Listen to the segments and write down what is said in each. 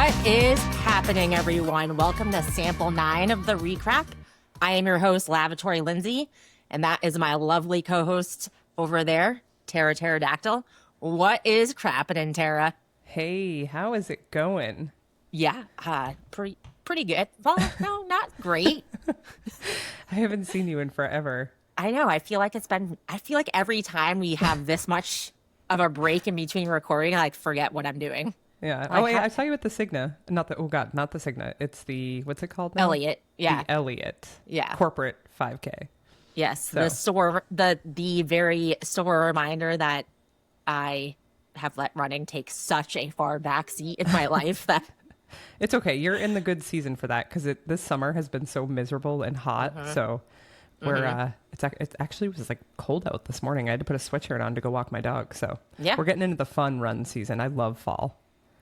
What is happening, everyone? Welcome to Sample 9 of the Recrap. I am your host, Lavatory Lindsey, and that is my lovely co-host over there, Tara Pterodactyl. What is crappin', Tara? Hey, how is it going? Yeah, pretty good. Well, no, not great. I haven't seen you in forever. I know. I feel like every time we have this much of a break in between recording, I forget what I'm doing. Yeah. I saw you at the Cigna. Not the Cigna. It's the, what's it called now? Elliot. Yeah. The Elliot. Yeah. Corporate 5K. Yes. So. The very sore reminder that I have let running take such a far back seat in my life that It's okay. You're in the good season for that because this summer has been so miserable and hot. So we're it actually was like cold out this morning. I had to put a sweatshirt on to go walk my dog. So yeah, we're getting into the fun run season. I love fall.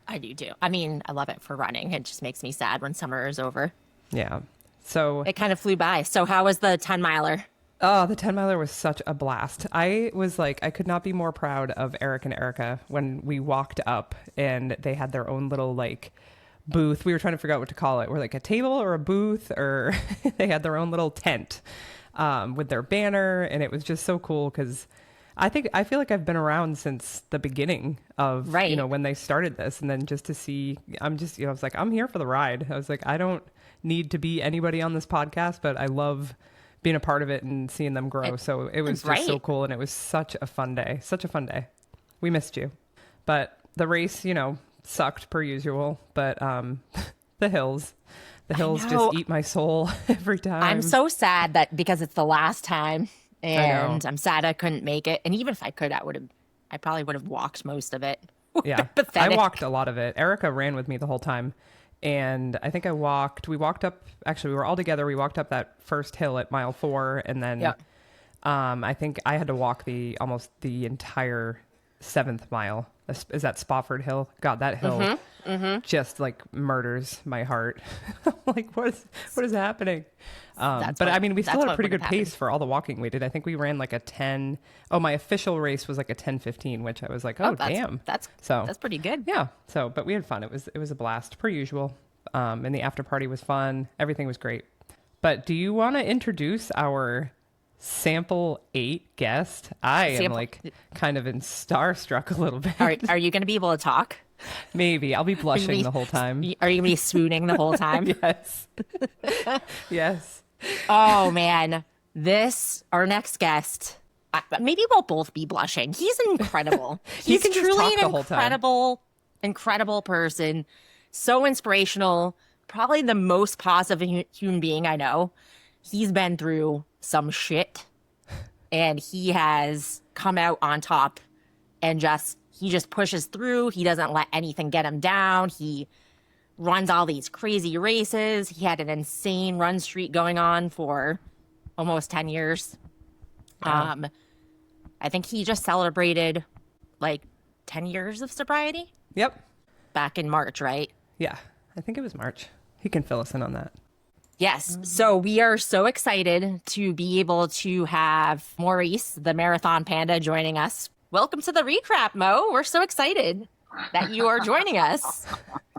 I do too. I mean, I love it for running. It just makes me sad when summer is over. Yeah. So it kind of flew by. So how was the 10 miler? Oh, the 10 miler was such a blast. I was like, I could not be more proud of Eric and Erica when we walked up and they had their own little like booth. We were trying to figure out what to call it. We're like a table or a booth, or they had their own little tent with their banner. And it was just so cool because I feel like I've been around since the beginning of, when they started this. And then just to see, I was like, I'm here for the ride. I was like, I don't need to be anybody on this podcast, but I love being a part of it and seeing them grow. So it was just so cool. And it was such a fun day. We missed you. But the race, sucked per usual. But the hills just eat my soul every time. I'm so sad that because it's the last time. And I'm sad I couldn't make it. And even if I could, I probably would have walked most of it. Yeah, I walked a lot of it. Erica ran with me the whole time. And I think we walked up, actually we were all together. We walked up that first hill at mile 4. And then I think I had to walk almost the entire 7th mile. Is that Spofford Hill? God, that hill just like murders my heart. Like what is happening? But I mean, we still had a pretty good pace for all the walking we did. I think we ran like a 10. Oh, my official race was like a 10:15, which I was like, damn. That's pretty good. Yeah. So, but we had fun. It was a blast per usual. And the after party was fun. Everything was great. But do you want to introduce our sample 8 guest? I am like kind of in starstruck a little bit. Are you going to be able to talk? Maybe. I'll be blushing the whole time. Are you going to be swooning the whole time? Yes. Yes. Oh, man. Our next guest, maybe we'll both be blushing. He's incredible. He's truly an incredible person. So inspirational. Probably the most positive human being I know. He's been through some shit and he has come out on top and he just pushes through. He doesn't let anything get him down. He runs all these crazy races. He had an insane run streak going on for almost 10 years. Wow. I think he just celebrated like 10 years of sobriety. Yep. Back in March, right? Yeah, I think it was March. He can fill us in on that. Yes. So we are so excited to be able to have Maurice, the Marathon Panda, joining us. Welcome to the Recrap, Mo. We're so excited that you are joining us.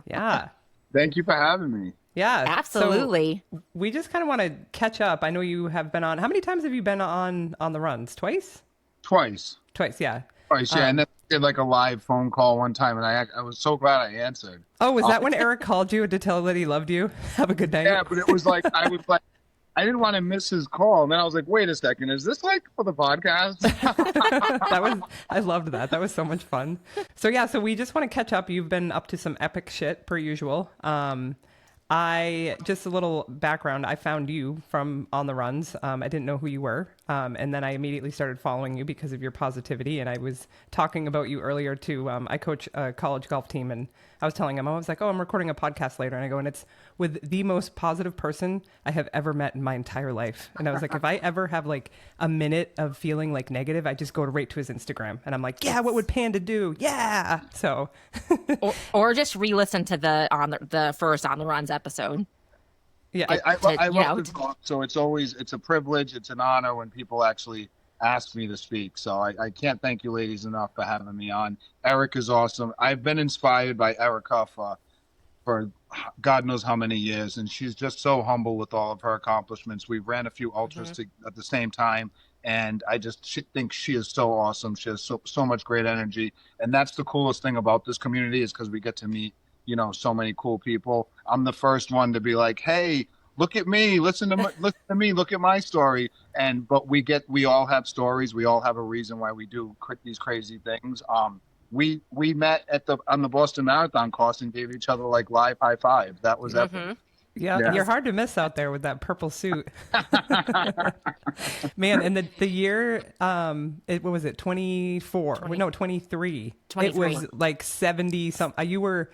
Yeah. Thank you for having me. Yeah. Absolutely. So we just kind of want to catch up. I know you have been on. How many times have you been on the runs? Twice, yeah. Twice, yeah. And then I did like a live phone call one time, and I was so glad I answered. Oh, was that when Eric called you to tell that he loved you? Have a good night. Yeah, but it was like I didn't want to miss his call. And then I was like, wait a second, is this like for the podcast? I loved that. That was so much fun. So yeah, so we just want to catch up. You've been up to some epic shit per usual. Just a little background. I found you from On the Runs. I didn't know who you were. And then I immediately started following you because of your positivity. And I was talking about you earlier to, I coach a college golf team, and I was telling him, I was like, I'm recording a podcast later. And I go, and it's with the most positive person I have ever met in my entire life. And I was like, if I ever have like a minute of feeling like negative, I just go right to his Instagram and I'm like, yeah, what would Panda do? Yeah. So, or just re-listen to the first On the Runs episode. Yeah. I love to talk. So it's a privilege. It's an honor when people actually ask me to speak. So I can't thank you ladies enough for having me on. Eric is awesome. I've been inspired by Erica for for God knows how many years, and she's just so humble with all of her accomplishments. We ran a few ultras at the same time, and I just think she is so awesome. She has so much great energy, and that's the coolest thing about this community is because we get to meet, so many cool people. I'm the first one to be like, hey, look at me, listen to me, look at my story. But we all have stories. We all have a reason why we do these crazy things. We met on the Boston Marathon course and gave each other like live high fives. That was epic. Yeah, you're hard to miss out there with that purple suit. Man, and the year, what was it, 24? 20, no, 23. 23. It was like 70 something.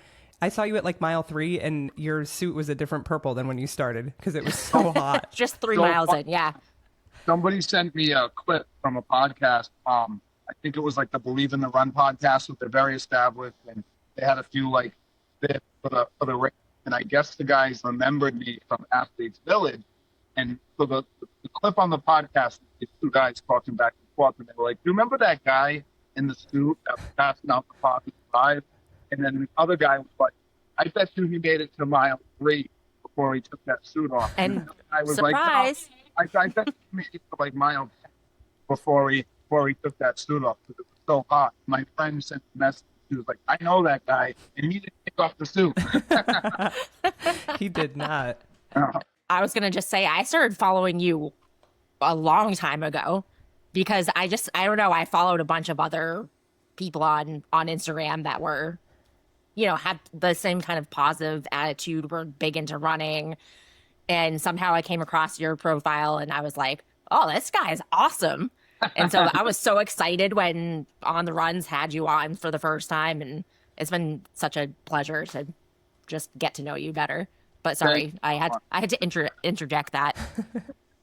I saw you at like mile 3, and your suit was a different purple than when you started because it was so hot. Just 3 miles in, yeah. Somebody sent me a clip from a podcast. I think it was like the Believe in the Run podcast, with they're very established, and they had a few like bits for the race. And I guess the guys remembered me from Athletes Village. And so the clip on the podcast, these two guys talking back and forth, and they were like, "Do you remember that guy in the suit that was passing out the positive five?" And then the other guy was like, "I bet you he made it to mile 3 before he took that suit off." And I was surprise! Like, no, I bet he made it to like mile 10 before he took that suit off because it was so hot. My friend sent a message. He was like, "I know that guy, and he didn't take off the suit." He did not. I was going to just say, I started following you a long time ago because I don't know, I followed a bunch of other people on Instagram that were, had the same kind of positive attitude, were big into running. And somehow I came across your profile and I was like, oh, this guy is awesome. And so I was so excited when On the Runs had you on for the first time. And it's been such a pleasure to just get to know you better. But sorry, I had to interject that.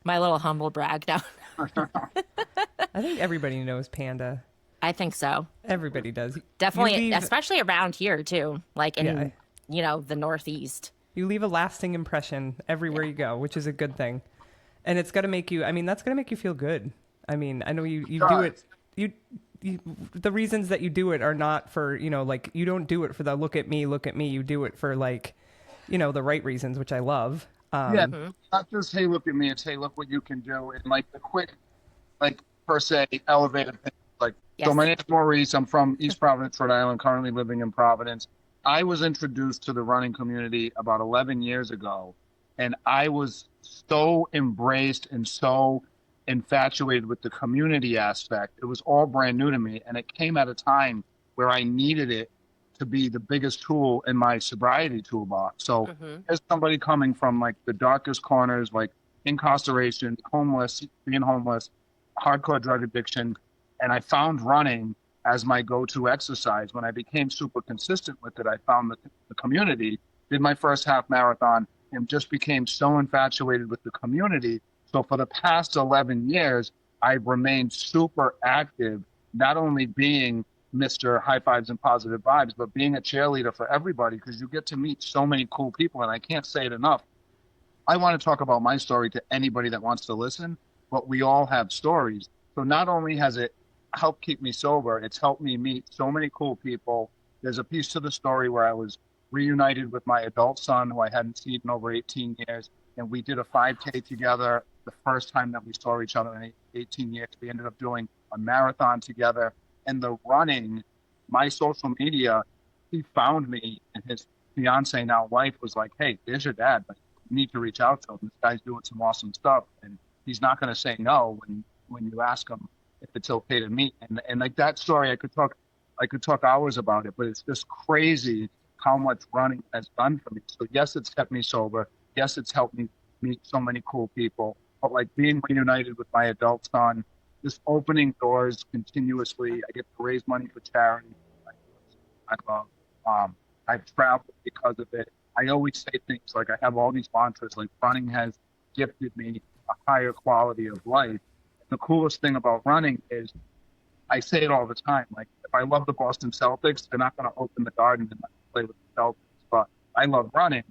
My little humble brag now. I think everybody knows Panda. I think so. Everybody does. Definitely, especially around here too, like in, the Northeast. You leave a lasting impression everywhere you go, which is a good thing. And it's going to make you, that's going to make you feel good. I know you do it. The reasons that you do it are not for, you don't do it for the look at me. You do it for the right reasons, which I love. Not just, hey, look at me. It's, hey, look what you can do. And like the quick, per se, elevated things. So my name's Maurice. I'm from East Providence, Rhode Island, currently living in Providence. I was introduced to the running community about 11 years ago, and I was so embraced and so infatuated with the community aspect. It was all brand new to me, and it came at a time where I needed it to be the biggest tool in my sobriety toolbox. So as somebody coming from like the darkest corners, like incarceration, being homeless, hardcore drug addiction, and I found running as my go-to exercise. When I became super consistent with it, I found the community, did my first half marathon, and just became so infatuated with the community. So for the past 11 years, I've remained super active, not only being Mr. High Fives and Positive Vibes, but being a cheerleader for everybody, because you get to meet so many cool people, and I can't say it enough. I want to talk about my story to anybody that wants to listen, but we all have stories. So not only has it helped keep me sober, it's helped me meet so many cool people. There's a piece to the story where I was reunited with my adult son, who I hadn't seen in over 18 years, and we did a 5K together the first time that we saw each other in 18 years. We ended up doing a marathon together. And the running, my social media, he found me, and his fiance, now wife, was like, hey, there's your dad. Like, you need to reach out to him. This guy's doing some awesome stuff, and he's not going to say no when you ask him if it's okay to meet. And like that story, I could talk hours about it, but it's just crazy how much running has done for me. So yes, it's kept me sober. Yes, it's helped me meet so many cool people. But like being reunited with my adult son, just opening doors continuously. I get to raise money for charity. I love. I've traveled because of it. I always say things like I have all these mantras, like running has gifted me a higher quality of life. The coolest thing about running is I say it all the time. Like, if I love the Boston Celtics, they're not going to open the garden and play with the Celtics. But I love running,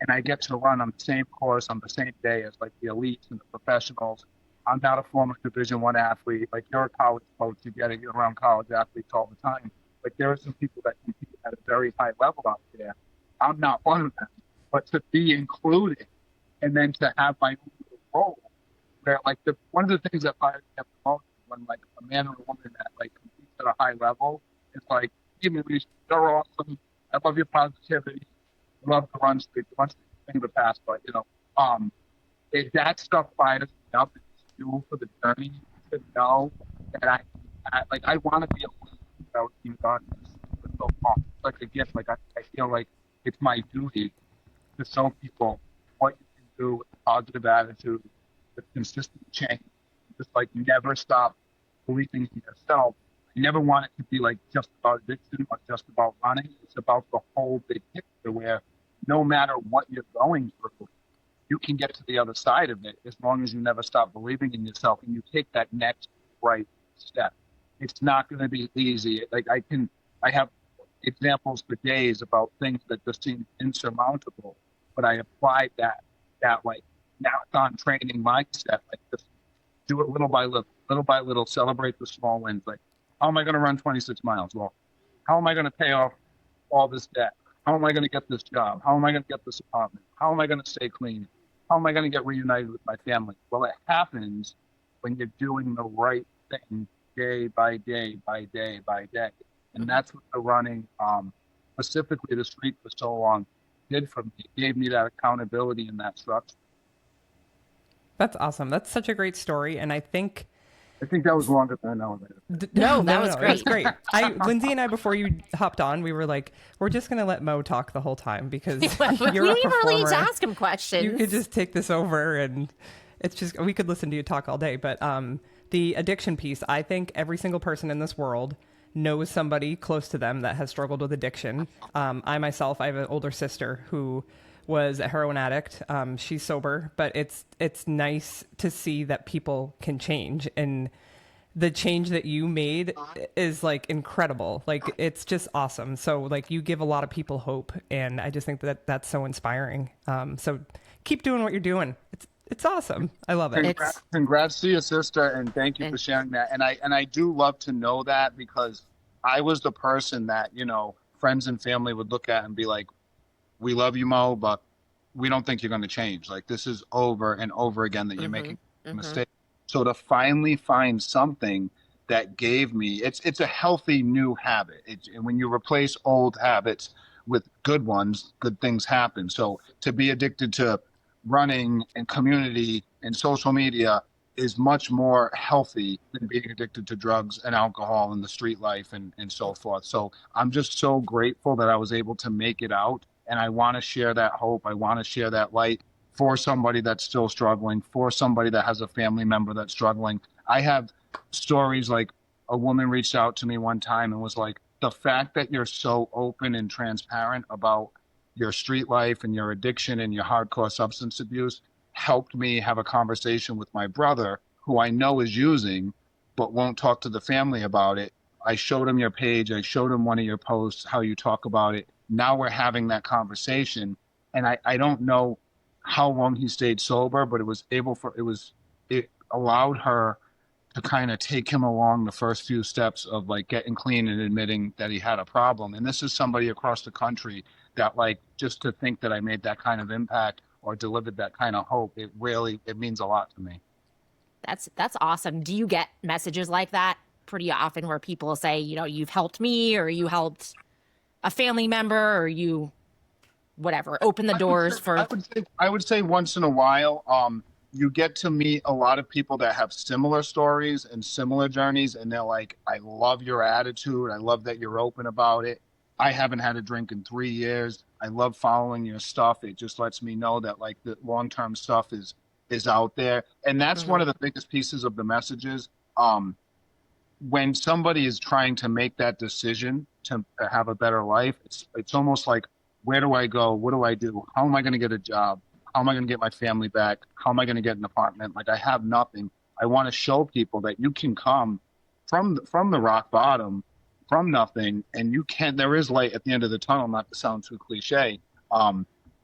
and I get to run on the same course on the same day as like the elites and the professionals. I'm not a former Division I athlete. Like, you're a college coach, you're around college athletes all the time. Like, there are some people that compete at a very high level out there. I'm not one of them. But to be included and then to have my own role where like one of the things that fires me up the most is when like a man or a woman that like competes at a high level is like, hey, Maurice, you're awesome. I love your positivity. I love the run streak. The run streak thing of the past, but that stuff fires me up. It's fuel for the journey to know that I want to be able to do what you've done for so long. It's like a gift. Like I feel like it's my duty to show people what you can do with a positive attitude, with consistent change. Just like never stop believing in yourself. I never want it to be like just about addiction or just about running. It's about the whole big picture where no matter what you're going through, you can get to the other side of it as long as you never stop believing in yourself and you take that next right step. It's not going to be easy. Like I have examples for days about things that just seem insurmountable, but I applied that like marathon training mindset, like just do it little by little, celebrate the small wins. Like, how am I going to run 26 miles? Well, how am I going to pay off all this debt? How am I going to get this job? How am I going to get this apartment? How am I going to stay clean? How am I going to get reunited with my family? Well, it happens when you're doing the right thing day by day by day by day. And that's what the running, specifically the street for so long, did for me. It gave me that accountability and that structure. That's awesome. That's such a great story. And I think that was longer than I know. No, that was great. That's great. Lindsey and I, before you hopped on, we were like, we're just going to let Mo talk the whole time because you're a performer. We don't even really need to ask him questions. You could just take this over and it's just, we could listen to you talk all day. But the addiction piece, I think every single person in this world knows somebody close to them that has struggled with addiction. I myself, I have an older sister who was a heroin addict. She's sober, but it's nice to see that people can change, and the change that you made is like incredible. Like it's just awesome. So like you give a lot of people hope, and I just think that that's so inspiring. So keep doing what you're doing. It's awesome. I love it. Congrats to your sister, and thank you for sharing that. And I do love to know that because I was the person that, friends and family would look at and be like, we love you, Mo, but we don't think you're going to change. Like this is over and over again that you're making a mistake. So to finally find something that gave me, it's a healthy new habit. And when you replace old habits with good ones, good things happen. So to be addicted to running and community and social media is much more healthy than being addicted to drugs and alcohol and the street life and so forth. So I'm just so grateful that I was able to make it out. And I want to share that hope. I want to share that light for somebody that's still struggling, for somebody that has a family member that's struggling. I have stories like a woman reached out to me one time and was like, the fact that you're so open and transparent about your street life and your addiction and your hardcore substance abuse helped me have a conversation with my brother, who I know is using, but won't talk to the family about it. I showed him your page. I showed him one of your posts, how you talk about it. Now we're having that conversation. And I don't know how long he stayed sober, but it allowed her to kind of take him along the first few steps of like getting clean and admitting that he had a problem. And this is somebody across the country that like, just to think that I made that kind of impact or delivered that kind of hope, it means a lot to me. That's awesome. Do you get messages like that pretty often where people say, you've helped me, or you helped a family member, or you, whatever, open the doors for... I would say once in a while, you get to meet a lot of people that have similar stories and similar journeys, and they're like, I love your attitude. I love that you're open about it. I haven't had a drink in 3 years. I love following your stuff. It just lets me know that like the long-term stuff is out there. And that's one of the biggest pieces of the messages. When somebody is trying to make that decision to have a better life, it's almost like, where do I go? What do I do? How am I going to get a job? How am I going to get my family back? How am I going to get an apartment? Like I have nothing. I want to show people that you can come from the rock bottom, from nothing, and there is light at the end of the tunnel, not to sound too cliche,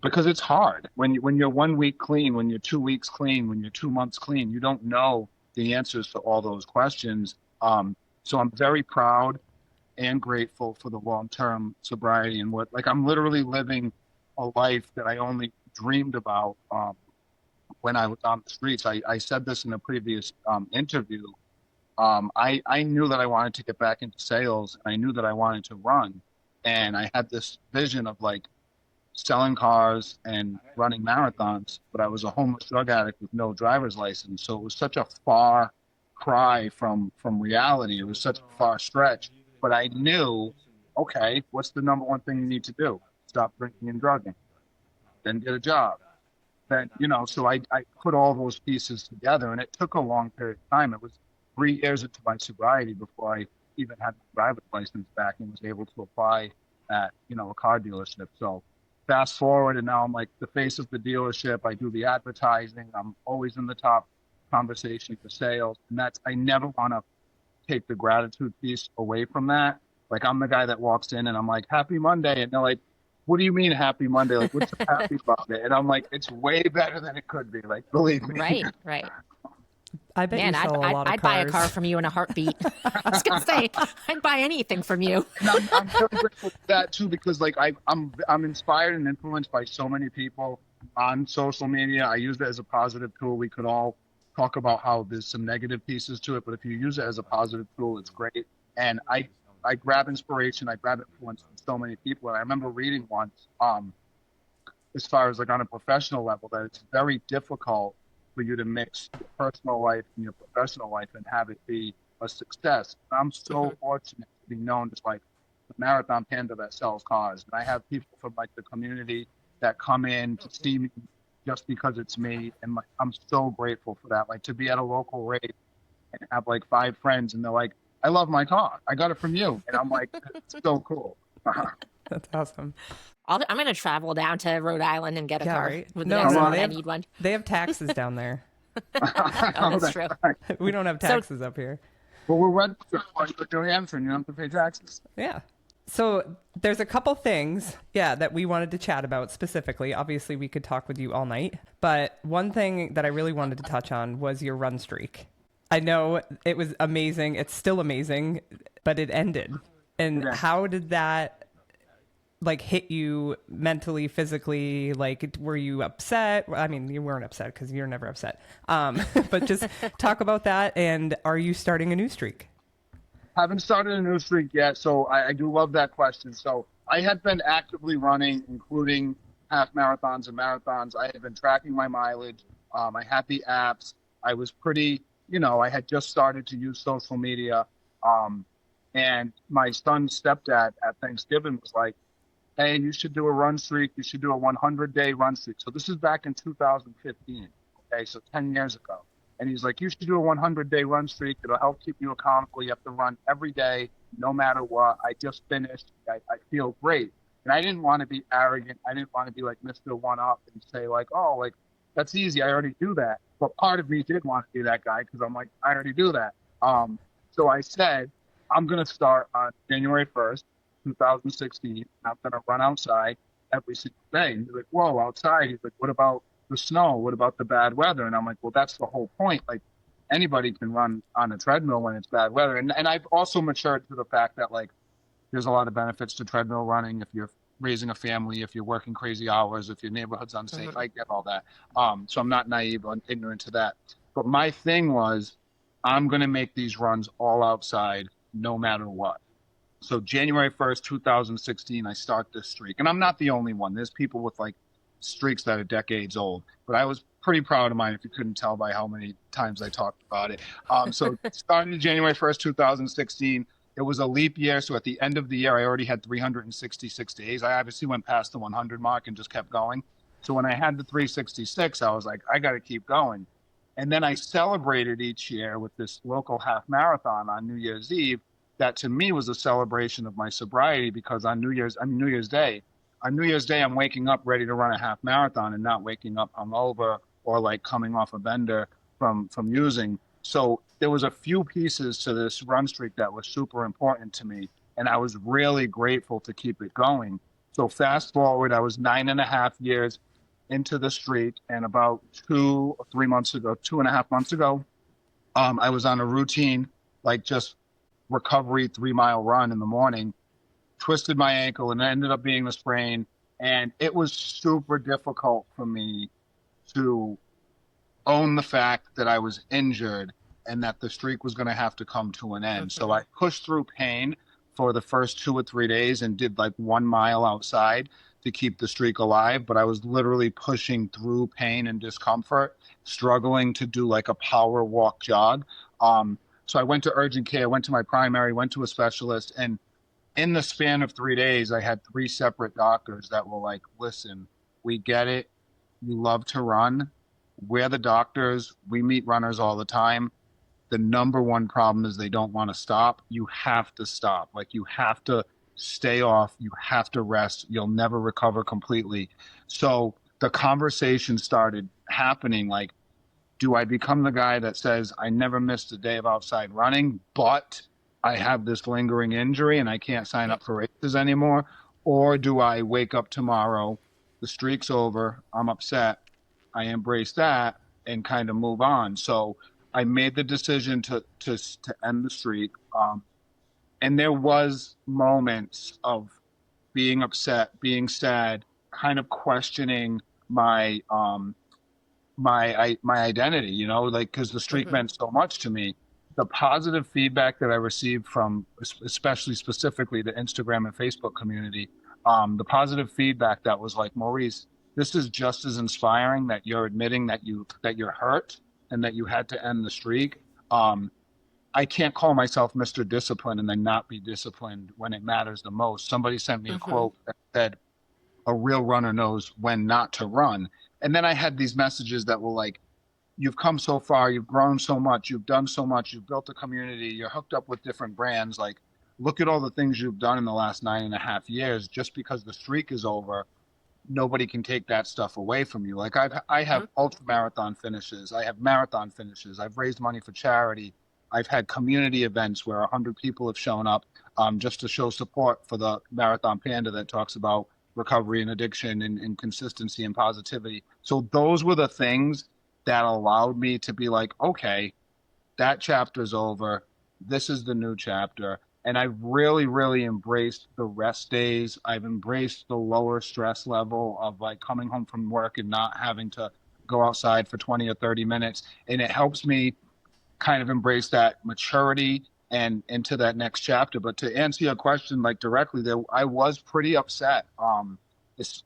because it's hard. When you're 1 week clean, when you're 2 weeks clean, when you're 2 months clean, you don't know the answers to all those questions. So I'm very proud and grateful for the long-term sobriety and I'm literally living a life that I only dreamed about when I was on the streets. I said this in a previous interview. I knew that I wanted to get back into sales, and I knew that I wanted to run. And I had this vision of like selling cars and running marathons, but I was a homeless drug addict with no driver's license. So it was such a far cry from reality. It was such a far stretch. But I knew, okay, what's the number one thing you need to do? Stop drinking and drugging, then get a job. Then, so I put all those pieces together, and it took a long period of time. It was 3 years into my sobriety before I even had my driver's license back and was able to apply at, a car dealership. So fast forward, and now I'm like the face of the dealership. I do the advertising. I'm always in the top conversation for sales. And I never want to take the gratitude piece away from that. Like, I'm the guy that walks in and I'm like, happy Monday. And they're like, what do you mean happy Monday? Like, what's so happy about it? And I'm like, it's way better than it could be. Like, believe me. Right. I bet you sell a lot of cars. I'd buy a car from you in a heartbeat. I was gonna say, I'd buy anything from you. And I'm really grateful for that too, because like I'm inspired and influenced by so many people on social media. I use it as a positive tool. We could all talk about how there's some negative pieces to it, but if you use it as a positive tool, it's great. And I grab inspiration, I grab influence from so many people. And I remember reading once, as far as like on a professional level, that it's very difficult for you to mix your personal life and your professional life and have it be a success. And I'm so fortunate to be known as like the Marathon Panda that sells cars. And I have people from like the community that come in to see me just because it's me. And like, I'm so grateful for that. Like, to be at a local race and have like 5 friends and they're like, I love my car. I got it from you. And I'm like, it's so cool. That's awesome. I'm going to travel down to Rhode Island and get a car. Right? With I need one. They have taxes down there. Oh, that's true. We don't have taxes up here. Well, we're registered to New Hampshire and you don't have to pay taxes. Yeah. So there's a couple things, that we wanted to chat about specifically. Obviously, we could talk with you all night. But one thing that I really wanted to touch on was your run streak. I know it was amazing. It's still amazing, but it ended. And how did that like hit you mentally, physically? Like, were you upset? I mean, you weren't upset because you're never upset. But just talk about that. And are you starting a new streak? Haven't started a new streak yet. So I do love that question. So I had been actively running, including half marathons and marathons. I had been tracking my mileage. I had the apps. I was pretty, I had just started to use social media. And my son's stepdad at Thanksgiving was like, hey, you should do a run streak. You should do a 100-day run streak. So this is back in 2015. Okay, so 10 years ago. And he's like, you should do a 100-day run streak. It'll help keep you accountable. You have to run every day, no matter what. I just finished. I feel great. And I didn't want to be arrogant. I didn't want to be like Mr. One-Up and say like, oh, like, that's easy. I already do that. But part of me did want to be that guy because I'm like, I already do that. So I said, I'm going to start on January 1st, 2016. I'm going to run outside every single day. And he's like, whoa, outside? He's like, what about the snow? What about the bad weather? And I'm like, well, that's the whole point. Like, anybody can run on a treadmill when it's bad weather. And I've also matured to the fact that, like, there's a lot of benefits to treadmill running if you're raising a family, if you're working crazy hours, if your neighborhood's unsafe. I get all that. So I'm not naive or ignorant to that. But my thing was, I'm going to make these runs all outside no matter what. So January 1st, 2016, I start this streak. And I'm not the only one. There's people with like streaks that are decades old. But I was pretty proud of mine, if you couldn't tell by how many times I talked about it. So starting January 1st, 2016, it was a leap year. So at the end of the year, I already had 366 days. I obviously went past the 100 mark and just kept going. So when I had the 366, I was like, I got to keep going. And then I celebrated each year with this local half marathon on New Year's Eve. That to me was a celebration of my sobriety, because on New Year's Day, I'm waking up ready to run a half marathon and not waking up hungover or like coming off a bender from using. So there was a few pieces to this run streak that was super important to me. And I was really grateful to keep it going. So fast forward, I was 9.5 years into the streak, and about 2.5 months ago, I was on a routine, like just recovery 3-mile run in the morning, twisted my ankle, and it ended up being a sprain. And it was super difficult for me to own the fact that I was injured and that the streak was going to have to come to an end. So I pushed through pain for the first 2 or 3 days and did like 1 mile outside to keep the streak alive. But I was literally pushing through pain and discomfort, struggling to do like a power walk jog. So I went to urgent care, went to my primary, went to a specialist, and in the span of 3 days, I had 3 separate doctors that were like, listen, we get it. You love to run. We're the doctors. We meet runners all the time. The number one problem is they don't want to stop. You have to stop. Like, you have to stay off. You have to rest. You'll never recover completely. So the conversation started happening like, do I become the guy that says, I never missed a day of outside running, but I have this lingering injury and I can't sign up for races anymore? Or do I wake up tomorrow, the streak's over, I'm upset, I embrace that and kind of move on? So I made the decision to end the streak. And there was moments of being upset, being sad, kind of questioning my my identity, you know, like, because the streak meant so much to me. The positive feedback that I received from, especially specifically the Instagram and Facebook community, the positive feedback that was like, Maurice, this is just as inspiring that you're admitting that you're hurt and that you had to end the streak. I can't call myself Mr. Discipline and then not be disciplined when it matters the most. Somebody sent me a quote that said, a real runner knows when not to run. And then I had these messages that were like, you've come so far, you've grown so much, you've done so much, you've built a community, you're hooked up with different brands. Like, look at all the things you've done in the last 9.5 years. Just because the streak is over, nobody can take that stuff away from you. Like, I have ultra marathon finishes, I have marathon finishes, I've raised money for charity, I've had community events where 100 people have shown up just to show support for the Marathon Panda that talks about recovery and addiction and consistency and positivity. So those were the things that allowed me to be like, okay, that chapter's over. This is the new chapter. And I've really, really embraced the rest days. I've embraced the lower stress level of like coming home from work and not having to go outside for 20 or 30 minutes. And it helps me kind of embrace that maturity and into that next chapter. But to answer your question, like directly there, I was pretty upset,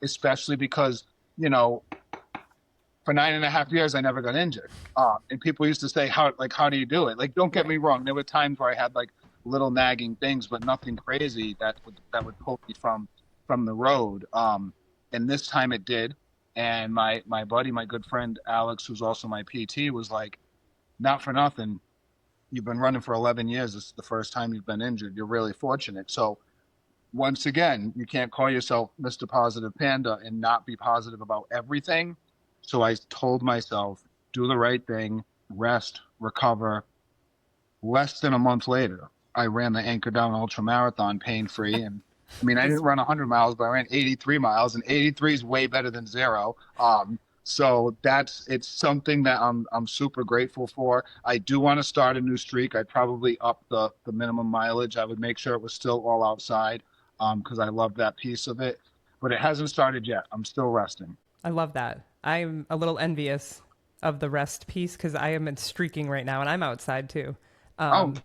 especially because, you know, for 9.5 years, I never got injured. And people used to say, how do you do it? Like, don't get me wrong. There were times where I had like little nagging things, but nothing crazy that would pull me from the road. And this time it did. And my buddy, my good friend, Alex, who's also my PT, was like, not for nothing, you've been running for 11 years. This is the first time you've been injured. You're really fortunate. So once again, you can't call yourself Mr. Positive Panda and not be positive about everything. So I told myself, do the right thing, rest, recover. Less than a month later, I ran the Anchor Down Ultra Marathon pain-free. And I mean, I didn't run 100 miles, but I ran 83 miles, and 83 is way better than 0. So it's something that I'm super grateful for. I do want to start a new streak. I'd probably up the minimum mileage. I would make sure it was still all outside because I love that piece of it. But it hasn't started yet. I'm still resting. I love that. I'm a little envious of the rest piece because I am streaking right now and I'm outside too. I'm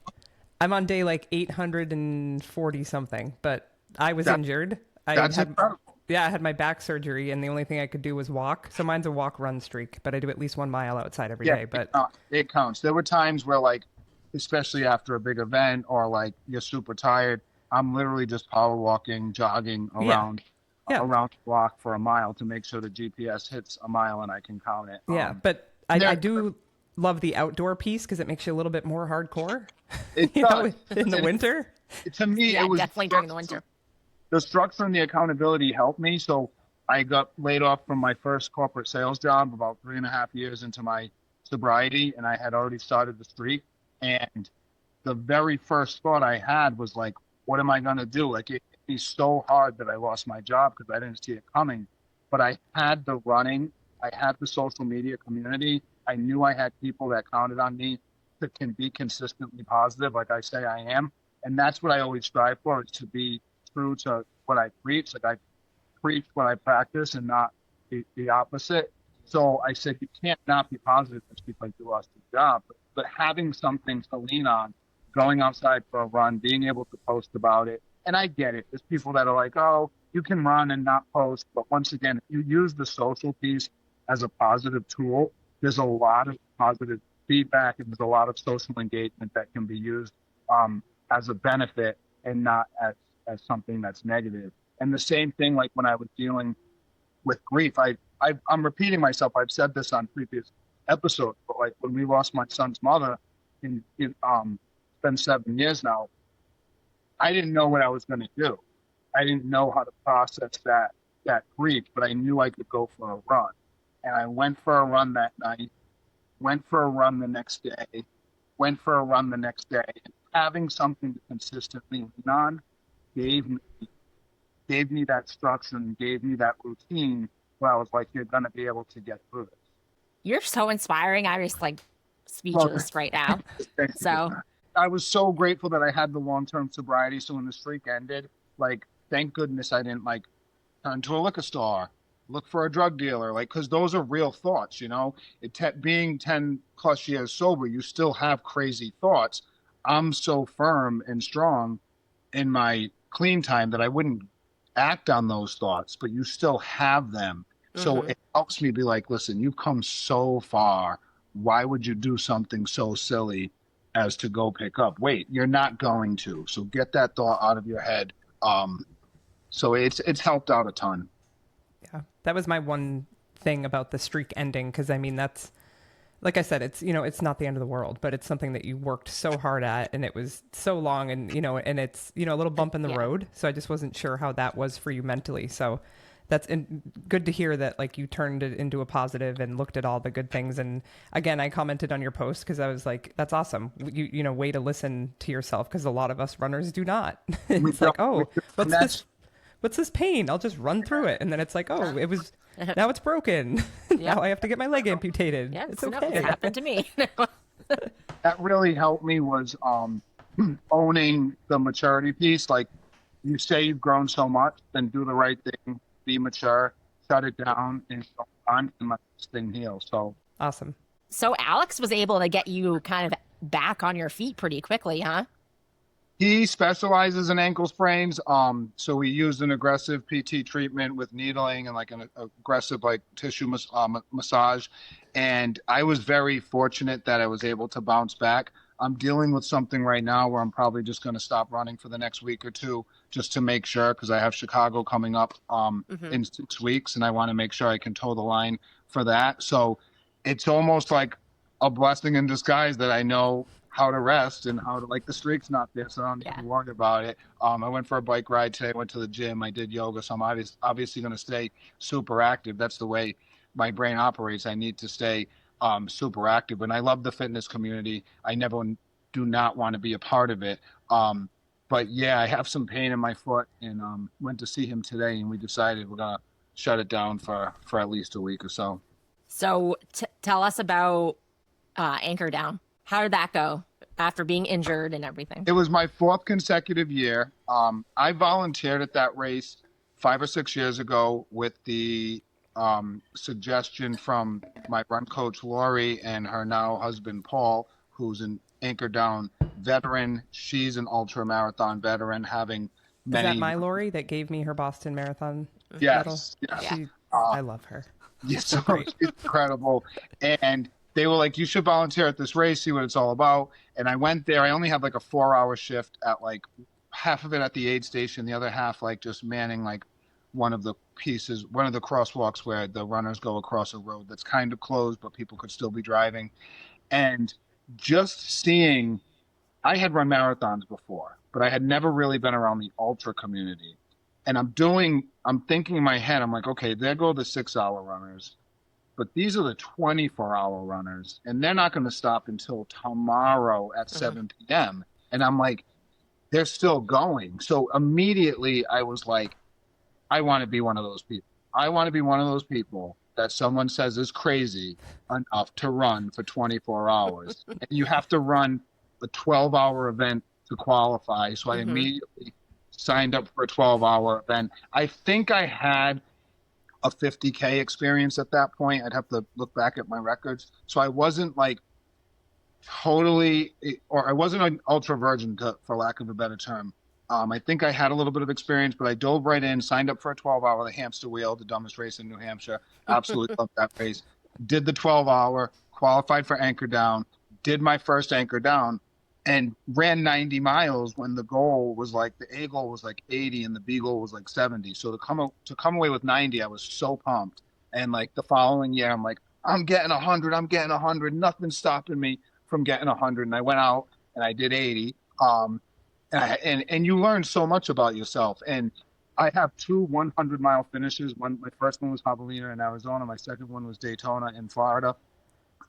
on day like 840 something, but I was injured. That's incredible. Yeah, I had my back surgery, and the only thing I could do was walk. So mine's a walk-run streak, but I do at least 1 mile outside every day. But it counts. There were times where, like, especially after a big event or like you're super tired, I'm literally just power walking, jogging around the block for a mile to make sure the GPS hits a mile and I can count it. Yeah, but I do love the outdoor piece because it makes you a little bit more hardcore. It does. In the winter. To me, it was definitely during the winter. The structure and the accountability helped me. So I got laid off from my first corporate sales job about 3.5 years into my sobriety, and I had already started the streak. And the very first thought I had was like, what am I going to do? Like, it hit me so hard that I lost my job because I didn't see it coming. But I had the running. I had the social media community. I knew I had people that counted on me to can be consistently positive, like I say I am. And that's what I always strive for, is to be true to what I preach. Like, preach what I practice and not the opposite. So I said, you can't not be positive because people like you lost your job, but having something to lean on, going outside for a run, being able to post about it. And I get it. There's people that are like, oh, you can run and not post. But once again, if you use the social piece as a positive tool, there's a lot of positive feedback and there's a lot of social engagement that can be used as a benefit and not as something that's negative. And the same thing, like when I was dealing with grief, I'm repeating myself. I've said this on previous episodes, but like when we lost my son's mother, it's been 7 years now. I didn't know what I was going to do. I didn't know how to process that grief, but I knew I could go for a run. And I went for a run that night, went for a run the next day, went for a run the next day. And having something to consistently lean on gave me that structure and gave me that routine where I was like, you're going to be able to get through this. You're so inspiring. I'm just like speechless right now. So I was so grateful that I had the long-term sobriety. So when the streak ended, like, thank goodness I didn't like turn to a liquor store, look for a drug dealer, like, because those are real thoughts, you know. Being 10 plus years sober, you still have crazy thoughts. I'm so firm and strong in my clean time that I wouldn't act on those thoughts, but you still have them. So it helps me be like, listen, you've come so far. Why would you do something so silly as to go pick up? Wait, you're not going to. So get that thought out of your head. So it's helped out a ton. Yeah, that was my one thing about the streak ending, because I mean, that's, like I said, it's, you know, it's not the end of the world, but it's something that you worked so hard at, and it was so long, and, you know, and it's, you know, a little bump in the road. So I just wasn't sure how that was for you mentally. So that's good to hear that, like, you turned it into a positive and looked at all the good things. And again, I commented on your post because I was like, that's awesome. You know, way to listen to yourself, because a lot of us runners do not. It's like, oh, what's this pain? I'll just run through it. And then it's like, oh, it was, now it's broken. Now I have to get my leg amputated. Yeah, it's okay. okay. It happened to me. That really helped me was owning the maturity piece. Like, you say you've grown so much, then do the right thing, be mature, shut it down, and go on and let this thing heal. So awesome. So Alex was able to get you kind of back on your feet pretty quickly, huh? He specializes in ankle sprains. So we used an aggressive PT treatment with needling and like an aggressive like tissue massage. And I was very fortunate that I was able to bounce back. I'm dealing with something right now where I'm probably just going to stop running for the next week or two just to make sure, because I have Chicago coming up in 6 weeks, and I want to make sure I can toe the line for that. So it's almost like a blessing in disguise that I know how to rest and how to, like, the streak's not there, so I don't need to worry about it. I went for a bike ride today, went to the gym, I did yoga, so I'm obviously going to stay super active. That's the way my brain operates. I need to stay super active, and I love the fitness community. I do not want to be a part of it. But yeah, I have some pain in my foot, and went to see him today, and we decided we're going to shut it down for at least a week or so. So tell us about Anchor Down. How did that go after being injured and everything? It was my 4th consecutive year. I volunteered at that race 5 or 6 years ago with the suggestion from my run coach, Lori, and her now husband, Paul, who's an Anchor Down veteran. She's an ultra marathon veteran, having many. Is that my Lori that gave me her Boston Marathon medal? Yes. I love her. Yes, so she's incredible. And they were like, you should volunteer at this race, see what it's all about. And I went there. I only had like a 4-hour shift at like half of it at the aid station, the other half like just manning like one of the crosswalks where the runners go across a road that's kind of closed, but people could still be driving. And just seeing, I had run marathons before, but I had never really been around the ultra community. And I'm thinking in my head, I'm like, okay, there go the 6-hour runners. But these are the 24-hour runners, and they're not going to stop until tomorrow at 7 p.m. And I'm like, they're still going. So immediately I was like, I want to be one of those people. I want to be one of those people that someone says is crazy enough to run for 24 hours. And you have to run a 12-hour event to qualify. So I immediately signed up for a 12-hour event. I think I had a 50K experience at that point. I'd have to look back at my records. So I wasn't like totally, or I wasn't an ultra virgin, for lack of a better term. I think I had a little bit of experience, but I dove right in, signed up for a 12-hour, the hamster wheel, the dumbest race in New Hampshire. Absolutely loved that race. Did the 12-hour, qualified for anchor down, did my first anchor down, and ran 90 miles when the goal was like, the A goal was like 80 and the B goal was like 70. So to come away with 90, I was so pumped. And like the following year, I'm like, I'm getting 100, I'm getting 100, nothing's stopping me from getting 100. And I went out and I did 80. And you learn so much about yourself. And I have two 100-mile finishes. My first one was Javelina in Arizona. My second one was Daytona in Florida.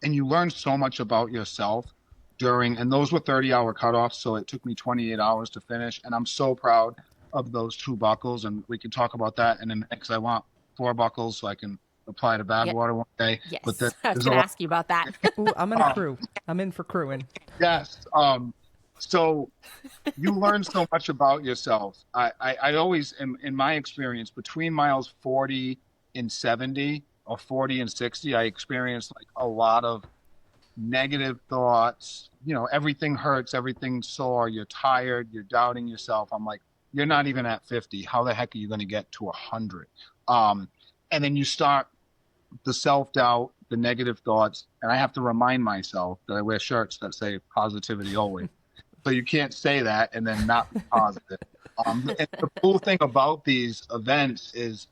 And you learn so much about yourself and those were 30-hour cutoffs. So it took me 28 hours to finish. And I'm so proud of those two buckles. And we can talk about that in a minute, because I want 4 buckles so I can apply to Badwater one day. Yes, but I was going to ask you about that. Ooh, I'm in a crew. I'm in for crewing. Yes. So you learn so much about yourself. I always, in my experience, between miles 40 and 70 or 40 and 60, I experienced like a lot of negative thoughts. Everything hurts, everything's sore, you're tired, you're doubting yourself. I'm like, you're not even at 50. How the heck are you going to get to 100? And then you start the self-doubt, the negative thoughts, and I have to remind myself that I wear shirts that say positivity always. So you can't say that and then not be positive. And the cool thing about these events is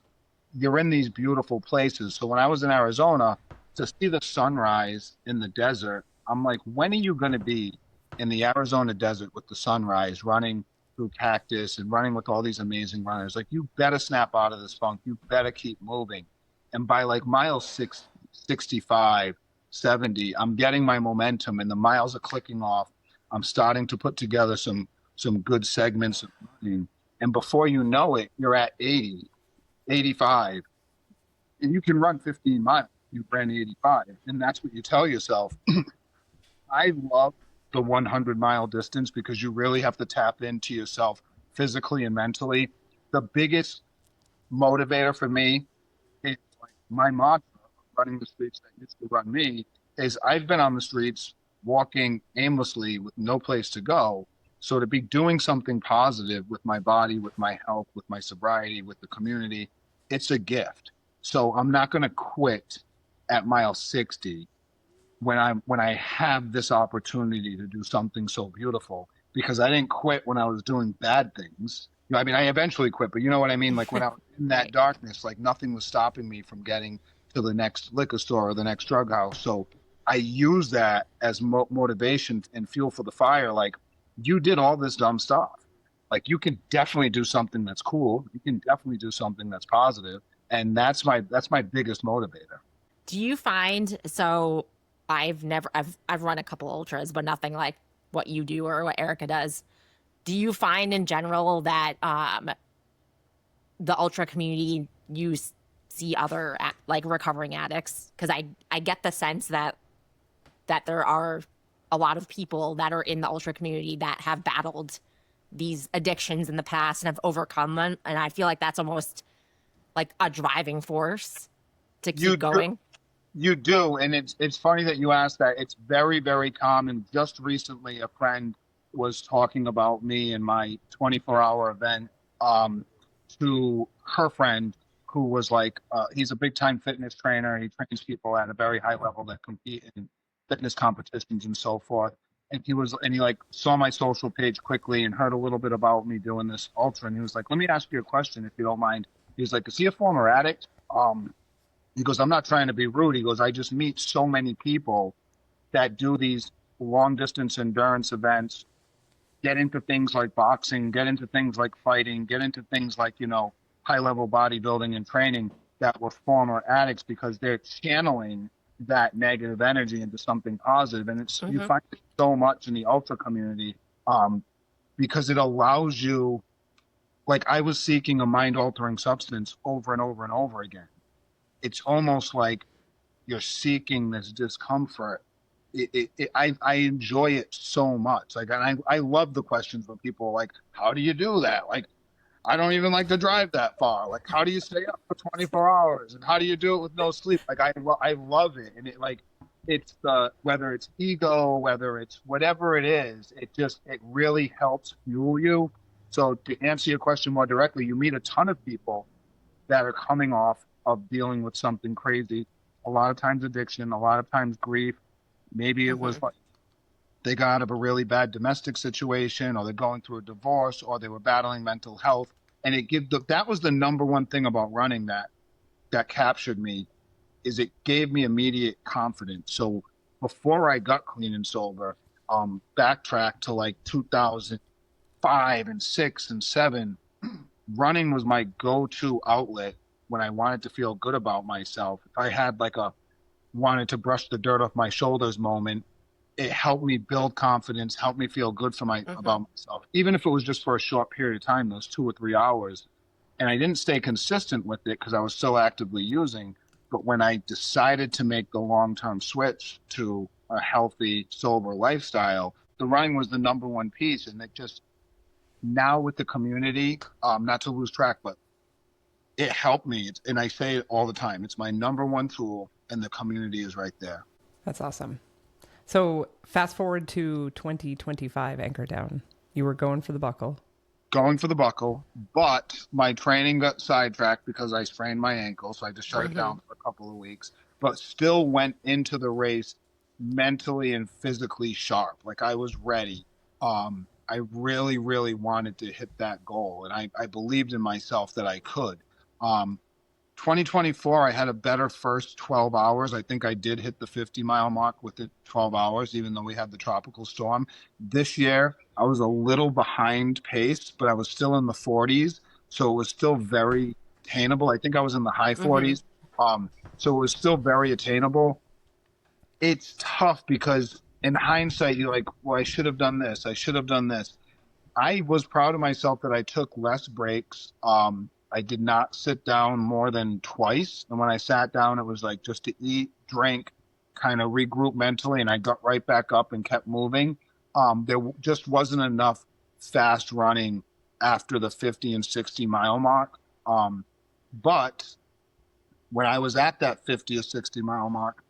you're in these beautiful places. So when I was in Arizona, to see the sunrise in the desert, I'm like, when are you going to be in the Arizona desert with the sunrise, running through cactus and running with all these amazing runners? Like, you better snap out of this funk. You better keep moving. And by like mile 65, 70, I'm getting my momentum and the miles are clicking off. I'm starting to put together some good segments of running. And before you know it, you're at 80, 85, and you can run 15 miles. You ran 85. And that's what you tell yourself. I love the 100-mile distance because you really have to tap into yourself physically and mentally. The biggest motivator for me is like my mantra of running the streets that used to run me is I've been on the streets walking aimlessly with no place to go. So to be doing something positive with my body, with my health, with my sobriety, with the community, it's a gift. So I'm not going to quit at mile 60 when I have this opportunity to do something so beautiful, because I didn't quit when I was doing bad things. I mean, I eventually quit, but you know what I mean? Like when I was in that darkness, like nothing was stopping me from getting to the next liquor store or the next drug house. So I use that as motivation and fuel for the fire. Like, you did all this dumb stuff. Like, you can definitely do something that's cool. You can definitely do something that's positive. And that's my biggest motivator. Do you find, so I've run a couple ultras, but nothing like what you do or what Erica does. Do you find in general that the ultra community, you see other like recovering addicts? Because I get the sense that there are a lot of people that are in the ultra community that have battled these addictions in the past and have overcome them, and I feel like that's almost like a driving force to keep going. You do, and it's funny that you asked that. It's very, very common. Just recently, a friend was talking about me and my 24-hour event to her friend, who was like, he's a big-time fitness trainer. He trains people at a very high level that compete in fitness competitions and so forth. And he like saw my social page quickly and heard a little bit about me doing this ultra. And he was like, let me ask you a question, if you don't mind. He was like, is he a former addict? He goes, I'm not trying to be rude. He goes, I just meet so many people that do these long distance endurance events, get into things like boxing, get into things like fighting, get into things like, high level bodybuilding and training, that were former addicts, because they're channeling that negative energy into something positive. And it's, you find it so much in the ultra community, because it allows you, like, I was seeking a mind altering substance over and over and over again. It's almost like you're seeking this discomfort. I enjoy it so much. Like, and I love the questions when people are like, how do you do that? Like, I don't even like to drive that far. Like, how do you stay up for 24 hours? And how do you do it with no sleep? Like, I love it. And it's whether it's ego, whether it's whatever it is, it really helps fuel you. So to answer your question more directly, you meet a ton of people that are coming off of dealing with something crazy. A lot of times addiction, a lot of times grief. Maybe it was like they got out of a really bad domestic situation, or they're going through a divorce, or they were battling mental health. And that was the number one thing about running that captured me, is it gave me immediate confidence. So before I got clean and sober, backtrack to like 2005 and 6 and 7, running was my go-to outlet when I wanted to feel good about myself. If I had like a wanted to brush the dirt off my shoulders moment, it helped me build confidence, helped me feel good about myself, even if it was just for a short period of time, those 2 or 3 hours. And I didn't stay consistent with it because I was so actively using. But when I decided to make the long-term switch to a healthy, sober lifestyle, the running was the number one piece. And it just, now with the community, not to lose track, but it helped me. And I say it all the time, it's my number one tool, and the community is right there. That's awesome. So fast forward to 2025, Anchor Down. You were going for the buckle. Going for the buckle, but my training got sidetracked because I sprained my ankle, so I just shut it down for a couple of weeks, but still went into the race mentally and physically sharp. Like, I was ready. I really, really wanted to hit that goal, and I believed in myself that I could. 2024, I had a better first 12 hours. I think I did hit the 50-mile mark within 12 hours, even though we had the tropical storm. This year, I was a little behind pace, but I was still in the 40s. So it was still very attainable. I think I was in the high 40s. So it was still very attainable. It's tough because in hindsight, you're like, well, I should have done this. I should have done this. I was proud of myself that I took less breaks. I did not sit down more than twice. And when I sat down, it was like just to eat, drink, kind of regroup mentally. And I got right back up and kept moving. There just wasn't enough fast running after the 50 and 60 mile mark. But when I was at that 50 or 60 mile mark,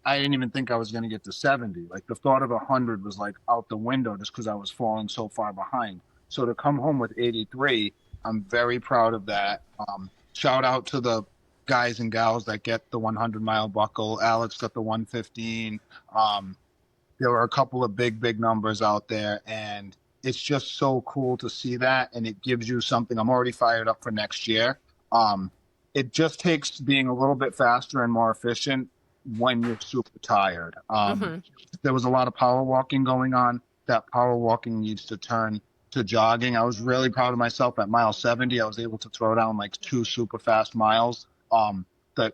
I didn't even think I was going to get to 70. Like, the thought of 100 was like out the window just because I was falling so far behind. So to come home with 83, I'm very proud of that. Shout out to the guys and gals that get the 100-mile buckle. Alex got the 115. There were a couple of big numbers out there, and it's just so cool to see that, and it gives you something. I'm already fired up for next year. It just takes being a little bit faster and more efficient when you're super tired. There was a lot of power walking going on. That power walking needs to turn to jogging. I was really proud of myself at mile 70. I was able to throw down like 2 super fast miles. That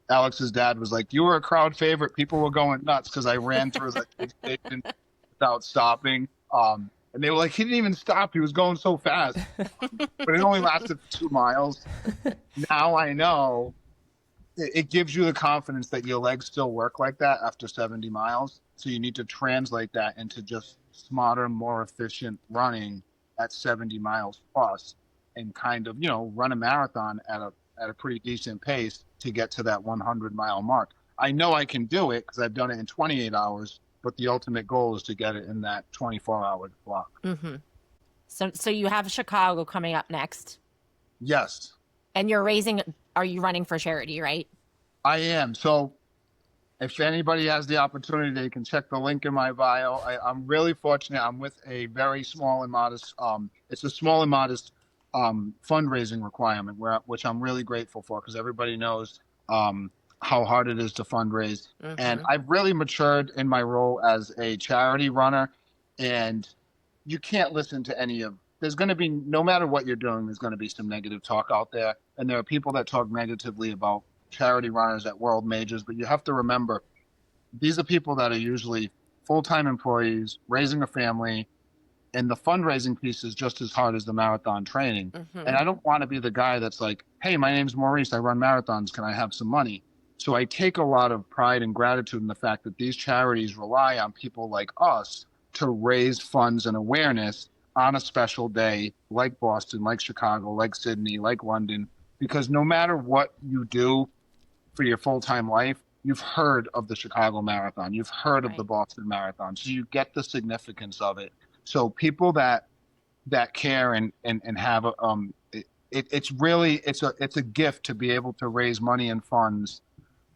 Alex's dad was like, you were a crowd favorite. People were going nuts because I ran through the station without stopping. And they were like, he didn't even stop. He was going so fast. But it only lasted 2 miles. Now I know it gives you the confidence that your legs still work like that after 70 miles. So you need to translate that into just smarter, more efficient running at 70 miles plus, and kind of, run a marathon at a pretty decent pace to get to that 100-mile mark. I know I can do it because I've done it in 28 hours, but the ultimate goal is to get it in that 24-hour block. So you have Chicago coming up next. Yes. And are you running for charity, right? I am. So if anybody has the opportunity, they can check the link in my bio. I'm really fortunate. I'm with a very small and modest, it's a small and modest fundraising requirement, which I'm really grateful for, because everybody knows how hard it is to fundraise. And I've really matured in my role as a charity runner, and you can't listen to there's going to be, no matter what you're doing, there's going to be some negative talk out there. And there are people that talk negatively about charity runners at world majors, but you have to remember, these are people that are usually full-time employees, raising a family, and the fundraising piece is just as hard as the marathon training. And I don't want to be the guy that's like, hey, my name's Maurice, I run marathons, can I have some money? So I take a lot of pride and gratitude in the fact that these charities rely on people like us to raise funds and awareness on a special day, like Boston, like Chicago, like Sydney, like London, because no matter what you do for your full-time life, you've heard of the Chicago Marathon, you've heard of the Boston Marathon, so you get the significance of it. So people that care and have it's really it's a gift to be able to raise money and funds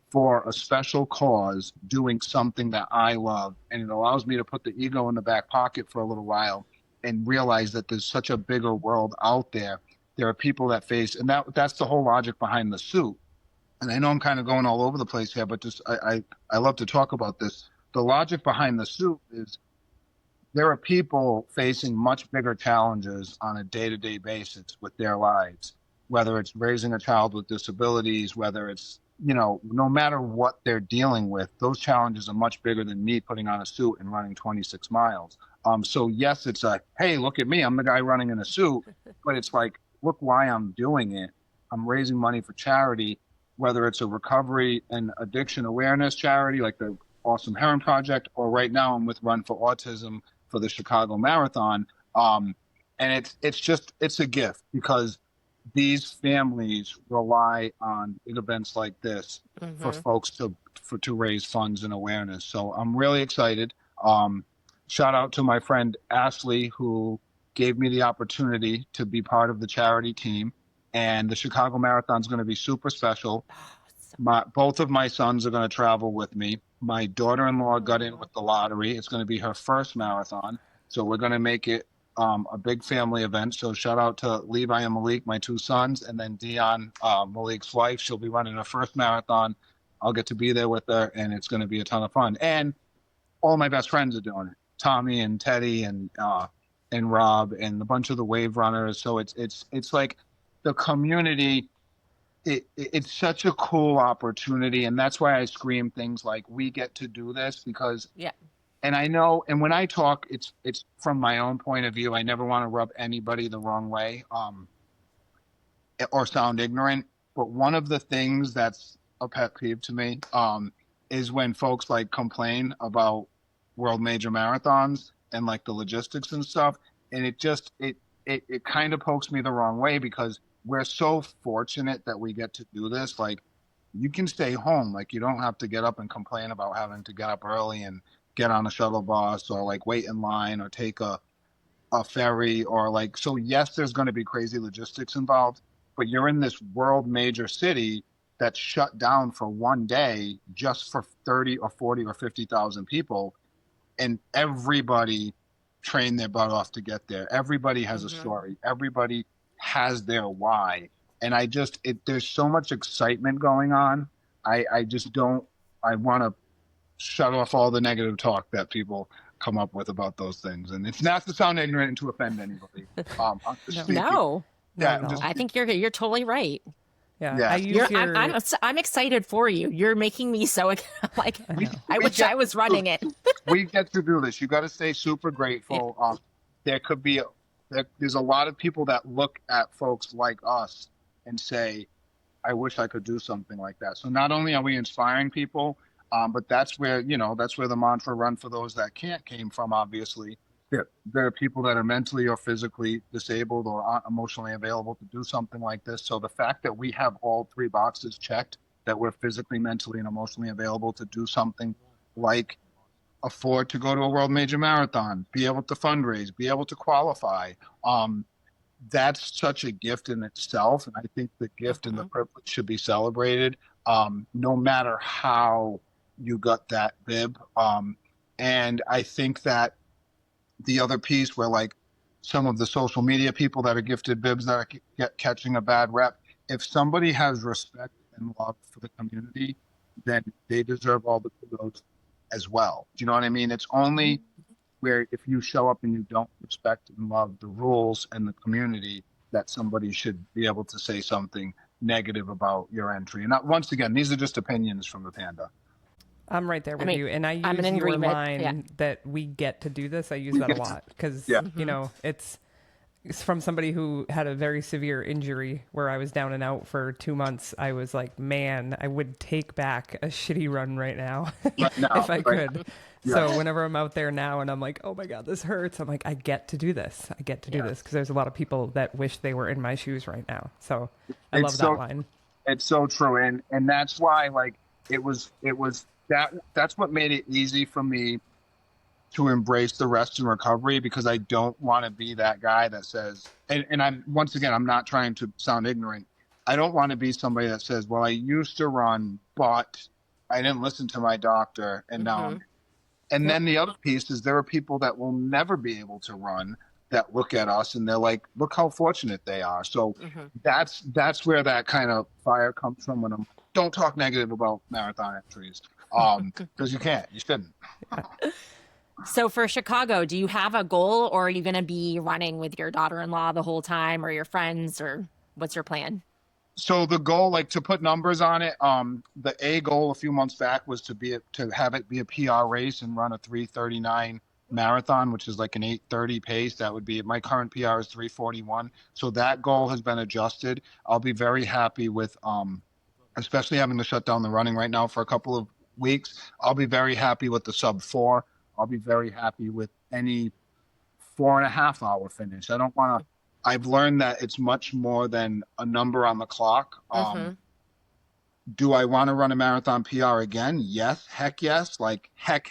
for a special cause, doing something that I love, and it allows me to put the ego in the back pocket for a little while and realize that there's such a bigger world out there. There are people that face, and that's the whole logic behind the suit. And I know I'm kind of going all over the place here, but just I love to talk about this. The logic behind the suit is there are people facing much bigger challenges on a day-to-day basis with their lives, whether it's raising a child with disabilities, whether it's, no matter what they're dealing with, those challenges are much bigger than me putting on a suit and running 26 miles. So yes, it's hey, look at me, I'm the guy running in a suit, but it's like, look why I'm doing it. I'm raising money for charity, whether it's a recovery and addiction awareness charity like the Awesome Heron Project, or right now I'm with Run for Autism for the Chicago Marathon. And it's a gift because these families rely on big events like this for folks to raise funds and awareness. So I'm really excited. Shout out to my friend Ashley, who gave me the opportunity to be part of the charity team. And the Chicago Marathon is going to be super special. Both of my sons are going to travel with me. My daughter-in-law got in with the lottery. It's going to be her first marathon. So we're going to make it a big family event. So shout out to Levi and Malik, my two sons, and then Dion, Malik's wife. She'll be running her first marathon. I'll get to be there with her, and it's going to be a ton of fun. And all my best friends are doing it. Tommy and Teddy and Rob and a bunch of the wave runners. So it's like the community. It's such a cool opportunity, and that's why I scream things like we get to do this, because and I know, and when I talk, it's from my own point of view. I never want to rub anybody the wrong way or sound ignorant, but one of the things that's a pet peeve to me is when folks like complain about world major marathons and like the logistics and stuff, and it kind of pokes me the wrong way, because we're so fortunate that we get to do this. Like, you can stay home. Like, you don't have to get up and complain about having to get up early and get on a shuttle bus or like wait in line or take a ferry or like, so yes, there's going to be crazy logistics involved, but you're in this world major city that's shut down for one day just for 30 or 40 or 50,000 people. And everybody trained their butt off to get there. Everybody has a story. Everybody has their why. And there's so much excitement going on. I want to shut off all the negative talk that people come up with about those things. And it's not to sound ignorant and to offend anybody. No. Yeah, I think you're totally right. Yeah. I'm excited for you. You're making me so like I wish I was running it. We get to do this. You got to stay super grateful. Yeah. There's a lot of people that look at folks like us and say, I wish I could do something like that. So not only are we inspiring people, but that's where the mantra "Run for those that can't" came from. Obviously, there are people that are mentally or physically disabled or aren't emotionally available to do something like this. So the fact that we have all three boxes checked, that we're physically, mentally, and emotionally available to do something like afford to go to a world major marathon, be able to fundraise, be able to qualify. That's such a gift in itself. And I think the gift and the privilege should be celebrated, no matter how you got that bib. And I think that the other piece where like some of the social media people that are gifted bibs that are catching a bad rep, if somebody has respect and love for the community, then they deserve all the kudos as well. Do you know what I mean? It's only where if you show up and you don't respect and love the rules and the community, that somebody should be able to say something negative about your entry. And once again, these are just opinions from the Panda. I'm right there with you. And I use your line that we get to do this. I use that a lot because, from somebody who had a very severe injury where I was down and out for 2 months, I was like, man, I would take back a shitty run right now if I could. Yeah. So whenever I'm out there now and I'm like, oh my God, this hurts, I'm like, I get to do this. I get to do this, because there's a lot of people that wish they were in my shoes right now. So I love that line. It's so true. And that's why, like, that's what made it easy for me to embrace the rest and recovery, because I don't want to be that guy that says, and I'm, once again, I'm not trying to sound ignorant. I don't want to be somebody that says, well, I used to run, but I didn't listen to my doctor, and now and then the other piece is there are people that will never be able to run that look at us and they're like, look how fortunate they are. So that's where that kind of fire comes from when I'm, don't talk negative about marathon entries. Because you can't, you shouldn't. So for Chicago, do you have a goal, or are you going to be running with your daughter-in-law the whole time, or your friends, or what's your plan? So the goal, like, to put numbers on it, the goal a few months back was to have it be a PR race and run a 3:39 marathon, which is like an 8:30 pace. That would be, my current PR is 3:41. So that goal has been adjusted. I'll be very happy with, especially having to shut down the running right now for a couple of weeks. I'll be very happy with the sub 4. I'll be very happy with any 4.5 hour finish. I don't want to. I've learned that it's much more than a number on the clock. Do I want to run a marathon PR again? Yes. Heck yes. Like heck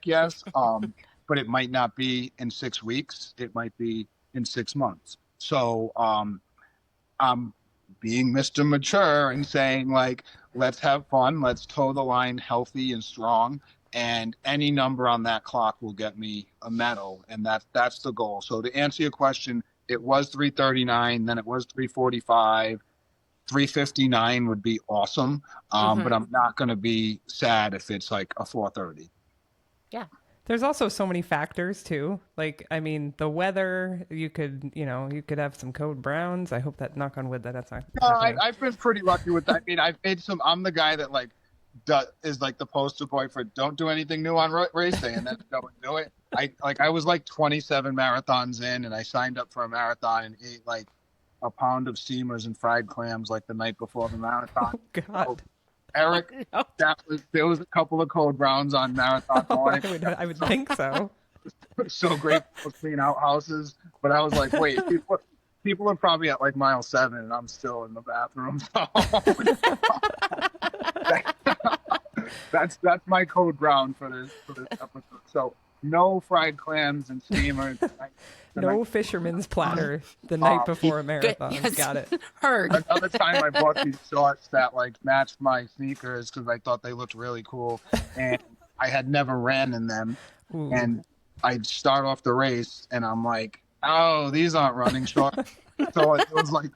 yes. But it might not be in 6 weeks. It might be in 6 months. So I'm being Mr. Mature and saying, like, let's have fun. Let's toe the line healthy and strong. And any number on that clock will get me a medal. And that's the goal. So to answer your question, it was 3:39, then it was 3:45. 3:59 would be awesome. But I'm not going to be sad if it's like a 4:30. Yeah. There's also so many factors too. Like, I mean, the weather, you could have some code browns. I hope that, knock on wood, that's not happening. I've been pretty lucky with that. I mean, I'm the guy that, like, is like the poster boy for don't do anything new on race day and then go and do it. I was like 27 marathons in, and I signed up for a marathon and ate like a pound of steamers and fried clams like the night before the marathon. Oh God. So, Eric, there was a couple of code browns on marathon morning. I would think so. So grateful to clean out houses, but I was like, wait, people are probably at like mile 7 and I'm still in the bathroom. That's my code brown for this episode. So no fried clams and steamers. No fisherman's platter the night before a marathon. Yes. Got it. Heard. Another time I bought these shorts that like matched my sneakers because I thought they looked really cool, and I had never ran in them. Ooh. And I'd start off the race and I'm like, oh, these aren't running shorts. So it was like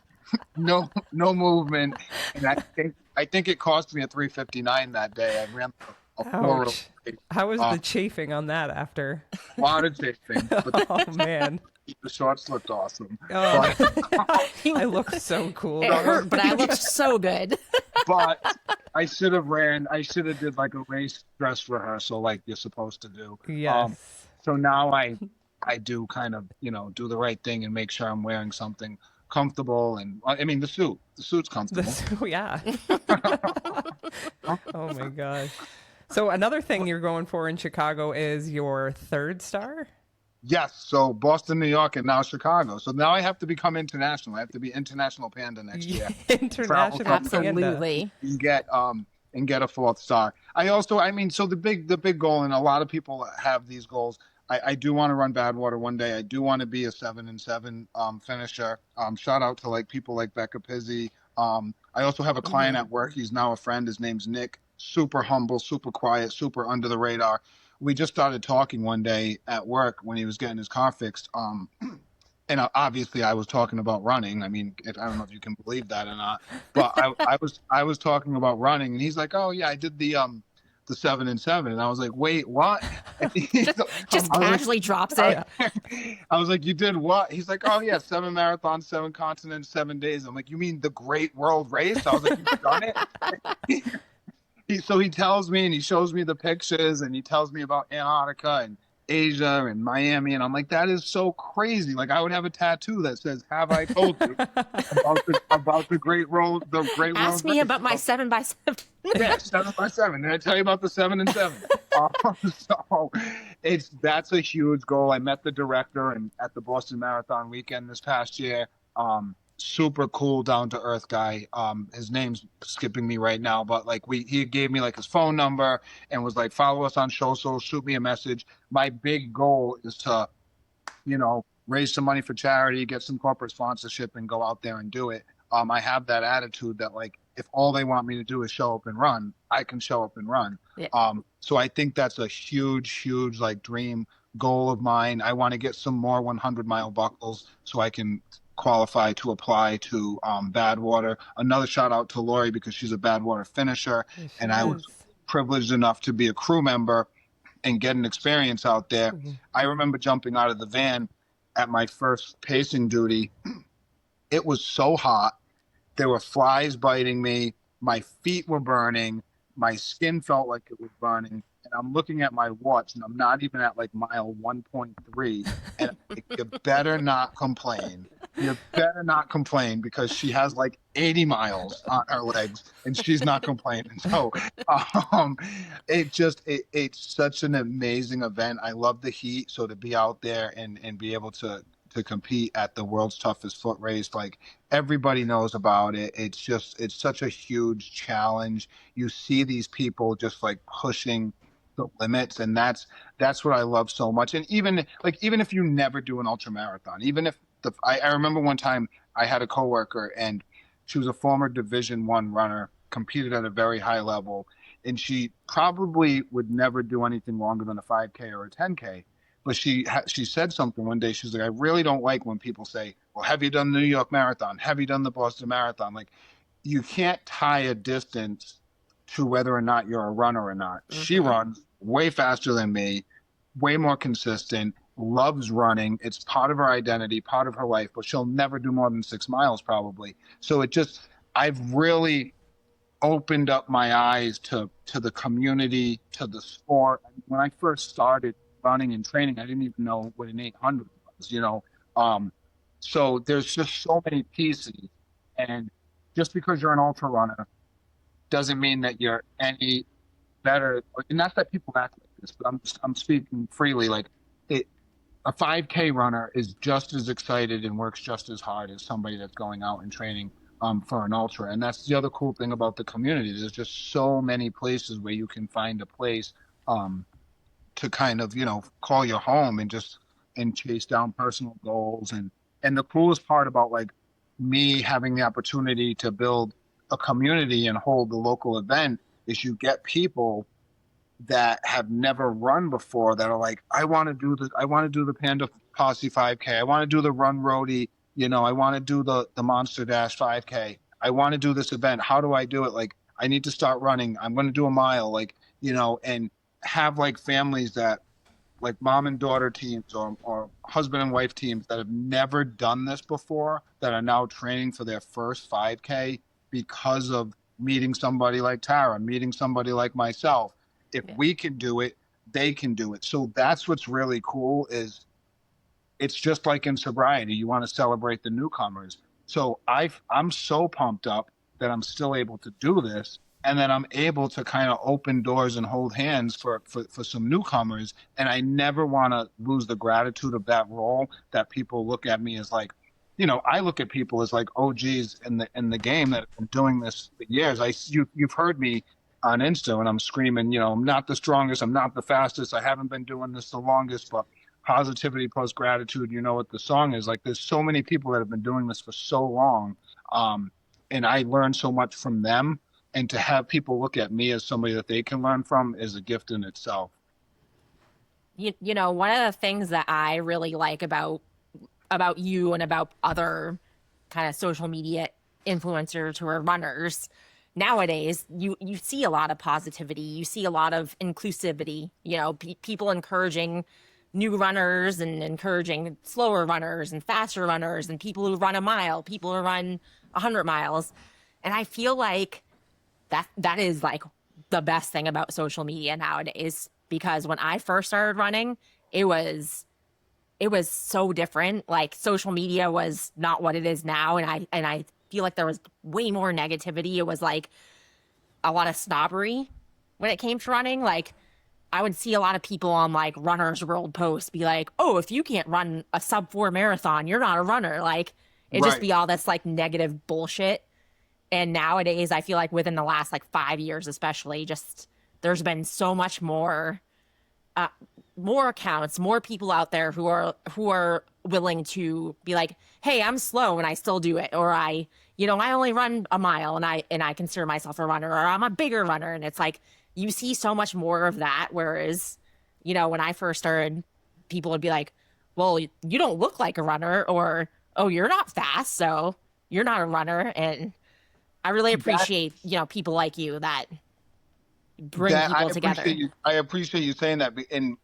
no movement, and I think it cost me a 3:59 that day. I ran a 4. How was the chafing on that after? A lot of chafing. Oh man, the shorts looked awesome. Oh. I looked so cool. It hurt, but I looked so good. But I should have did like a race dress rehearsal like you're supposed to do. Yes. So now I do kind of, do the right thing and make sure I'm wearing something comfortable. And I mean, the suit's comfortable. Yeah. Oh my gosh. So another thing you're going for in Chicago is your 3rd star? Yes. So Boston, New York, and now Chicago. So now I have to become international. I have to be International Panda next year. International Panda. Absolutely. And get a 4th star. So the big goal, and a lot of people have these goals. I do want to run Badwater one day. I do want to be a 7-7 finisher. Shout out to like people like Becca Pizzi. I also have a client at work. He's now a friend. His name's Nick. Super humble, super quiet, super under the radar. We just started talking one day at work when he was getting his car fixed. And obviously I was talking about running. I mean, I don't know if you can believe that or not, but I was talking about running, and he's like, oh yeah, I did the 7-7. And I was like, wait, what? Just casually drops it. I was like, you did what? He's like, oh yeah, 7 marathons, 7 continents, 7 days. I'm like, you mean the Great World Race? I was like, you've done it? So he tells me, and he shows me the pictures, and he tells me about Antarctica, and Asia and Miami. And I'm like, that is so crazy. Like I would have a tattoo that says, "Have I told you about the great road, Ask me about my 7x7. Yeah, 7x7. Did I tell you about the 7 and 7? So that's a huge goal. I met the director and at the Boston Marathon weekend this past year. Super cool, down to earth guy. His name's skipping me right now, but like he gave me like his phone number and was like, follow us on social, shoot me a message. My big goal is to, raise some money for charity, get some corporate sponsorship, and go out there and do it. I have that attitude that like if all they want me to do is show up and run, I can show up and run. Yeah. So I think that's a huge like dream goal of mine. I want to get some more 100-mile buckles so I can qualify to apply to Badwater. Another shout out to Lori because she's a Badwater finisher, and I was privileged enough to be a crew member and get an experience out there. Mm-hmm. I remember jumping out of the van at my first pacing duty. It was so hot. There were flies biting me. My feet were burning. My skin felt like it was burning. And I'm looking at my watch, and I'm not even at like mile 1.3. And you better not complain. You better not complain because she has like 80 miles on her legs, and she's not complaining. So it's such an amazing event. I love the heat. So to be out there and be able to compete at the world's toughest foot race, like everybody knows about it. It's such a huge challenge. You see these people just like pushing the limits, and that's what I love so much. And even if you never do an ultra marathon, even if I remember one time I had a coworker and she was a former Division I runner, competed at a very high level, and she probably would never do anything longer than a 5K or a 10K. But she said something one day. She's like, I really don't like when people say, well, have you done the New York Marathon? Have you done the Boston Marathon? Like, you can't tie a distance to whether or not you're a runner or not. Mm-hmm. She runs way faster than me, way more consistent, loves running. It's part of her identity, part of her life, but she'll never do more than 6 miles probably. So I've really opened up my eyes to the community, to the sport. When I first started running and training, I didn't even know what an 800 was, so there's just so many pieces, and just because you're an ultra runner doesn't mean that you're any better. And not that people act like this, but I'm speaking freely. Like a 5K runner is just as excited and works just as hard as somebody that's going out and training for an ultra. And that's the other cool thing about the community. There's just so many places where you can find a place to kind of, call your home and chase down personal goals. And the coolest part about like me having the opportunity to build a community and hold the local event is you get people that have never run before that are like, I want to do the Panda Posse 5K. I want to do the Run Roadie. I want to do the Monster Dash 5K. I want to do this event. How do I do it? Like, I need to start running. I'm going to do a mile, and have like families that like mom and daughter teams or husband and wife teams that have never done this before that are now training for their first 5K because of meeting somebody like Tara, meeting somebody like myself. If we can do it, they can do it. So that's what's really cool is it's just like in sobriety. You want to celebrate the newcomers. So I'm so pumped up that I'm still able to do this. And then I'm able to kind of open doors and hold hands for some newcomers. And I never want to lose the gratitude of that role that people look at me as like, I look at people as like OGs in the game that have been doing this for years. You've heard me on Insta when I'm screaming, I'm not the strongest, I'm not the fastest, I haven't been doing this the longest, but positivity plus gratitude, what the song is. Like there's so many people that have been doing this for so long. And I learned so much from them. And to have people look at me as somebody that they can learn from is a gift in itself. One of the things that I really like about you and about other kind of social media influencers who are runners nowadays, you see a lot of positivity. You see a lot of inclusivity, people encouraging new runners and encouraging slower runners and faster runners and people who run a mile, people who run 100 miles. And I feel like that is like the best thing about social media nowadays, because when I first started running, it was so different. Like social media was not what it is now. And I feel like there was way more negativity. It was like a lot of snobbery when it came to running. Like I would see a lot of people on like Runner's World posts be like, oh, if you can't run a sub 4 marathon, you're not a runner. Like it just be all this like negative bullshit. And nowadays I feel like within the last like 5 years, especially, just there's been so much more accounts, more people out there who are willing to be like, hey, I'm slow and I still do it, or I only run a mile and I consider myself a runner, or I'm a bigger runner. And it's like you see so much more of that, whereas when I first started, people would be like, well, you don't look like a runner, or oh, you're not fast, so you're not a runner. And I really appreciate people like you that bring people together. I appreciate you saying that. And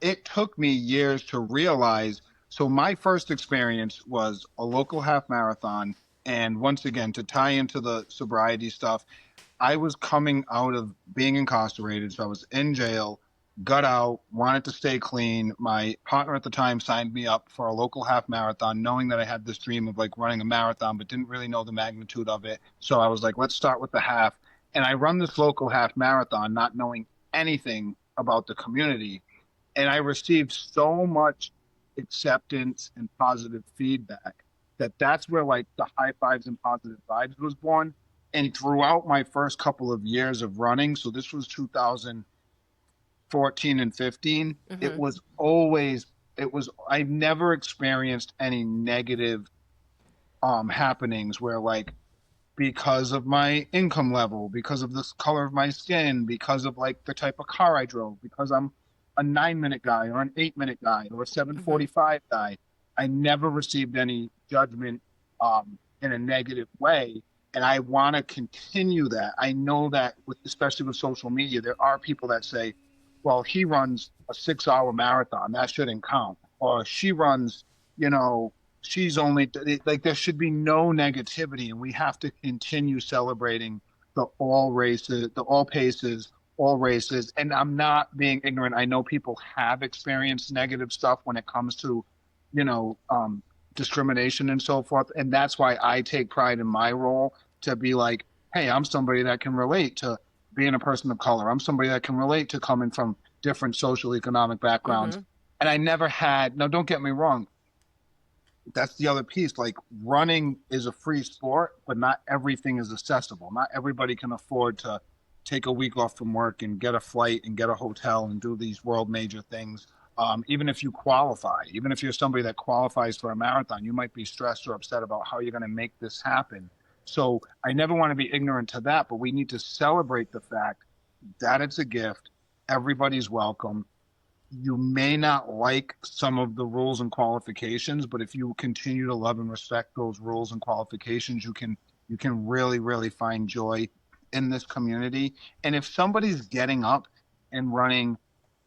it took me years to realize. So my first experience was a local half marathon. And once again, to tie into the sobriety stuff, I was coming out of being incarcerated. So I was in jail, got out, wanted to stay clean. My partner at the time signed me up for a local half marathon, knowing that I had this dream of like running a marathon, but didn't really know the magnitude of it. So I was like, let's start with the half. And I run this local half marathon, not knowing anything about the community. And I received so much acceptance and positive feedback that's where like the high fives and positive vibes was born. And throughout my first couple of years of running, so this was 2014 and 15, I never experienced any negative happenings where like, because of my income level, because of the color of my skin, because of like the type of car I drove, because I'm a 9-minute guy or an 8-minute guy or a 7:45 guy, I never received any judgment in a negative way. And I want to continue that. I know that especially with social media, there are people that say, well, he runs a 6-hour marathon, that shouldn't count. Or she runs, she's only like, there should be no negativity, and we have to continue celebrating the all races, the all paces, all races. And I'm not being ignorant. I know people have experienced negative stuff when it comes to, discrimination and so forth. And that's why I take pride in my role to be like, hey, I'm somebody that can relate to being a person of color. I'm somebody that can relate to coming from different social economic backgrounds. And I never had, now don't get me wrong, that's the other piece. Like running is a free sport, but not everything is accessible. Not everybody can afford to take a week off from work and get a flight and get a hotel and do these world major things. Even if you qualify, even if you're somebody that qualifies for a marathon, you might be stressed or upset about how you're going to make this happen. So I never want to be ignorant to that, but we need to celebrate the fact that it's a gift. Everybody's welcome. You may not like some of the rules and qualifications, but if you continue to love and respect those rules and qualifications, you can really, really find joy in this community. And if somebody's getting up and running,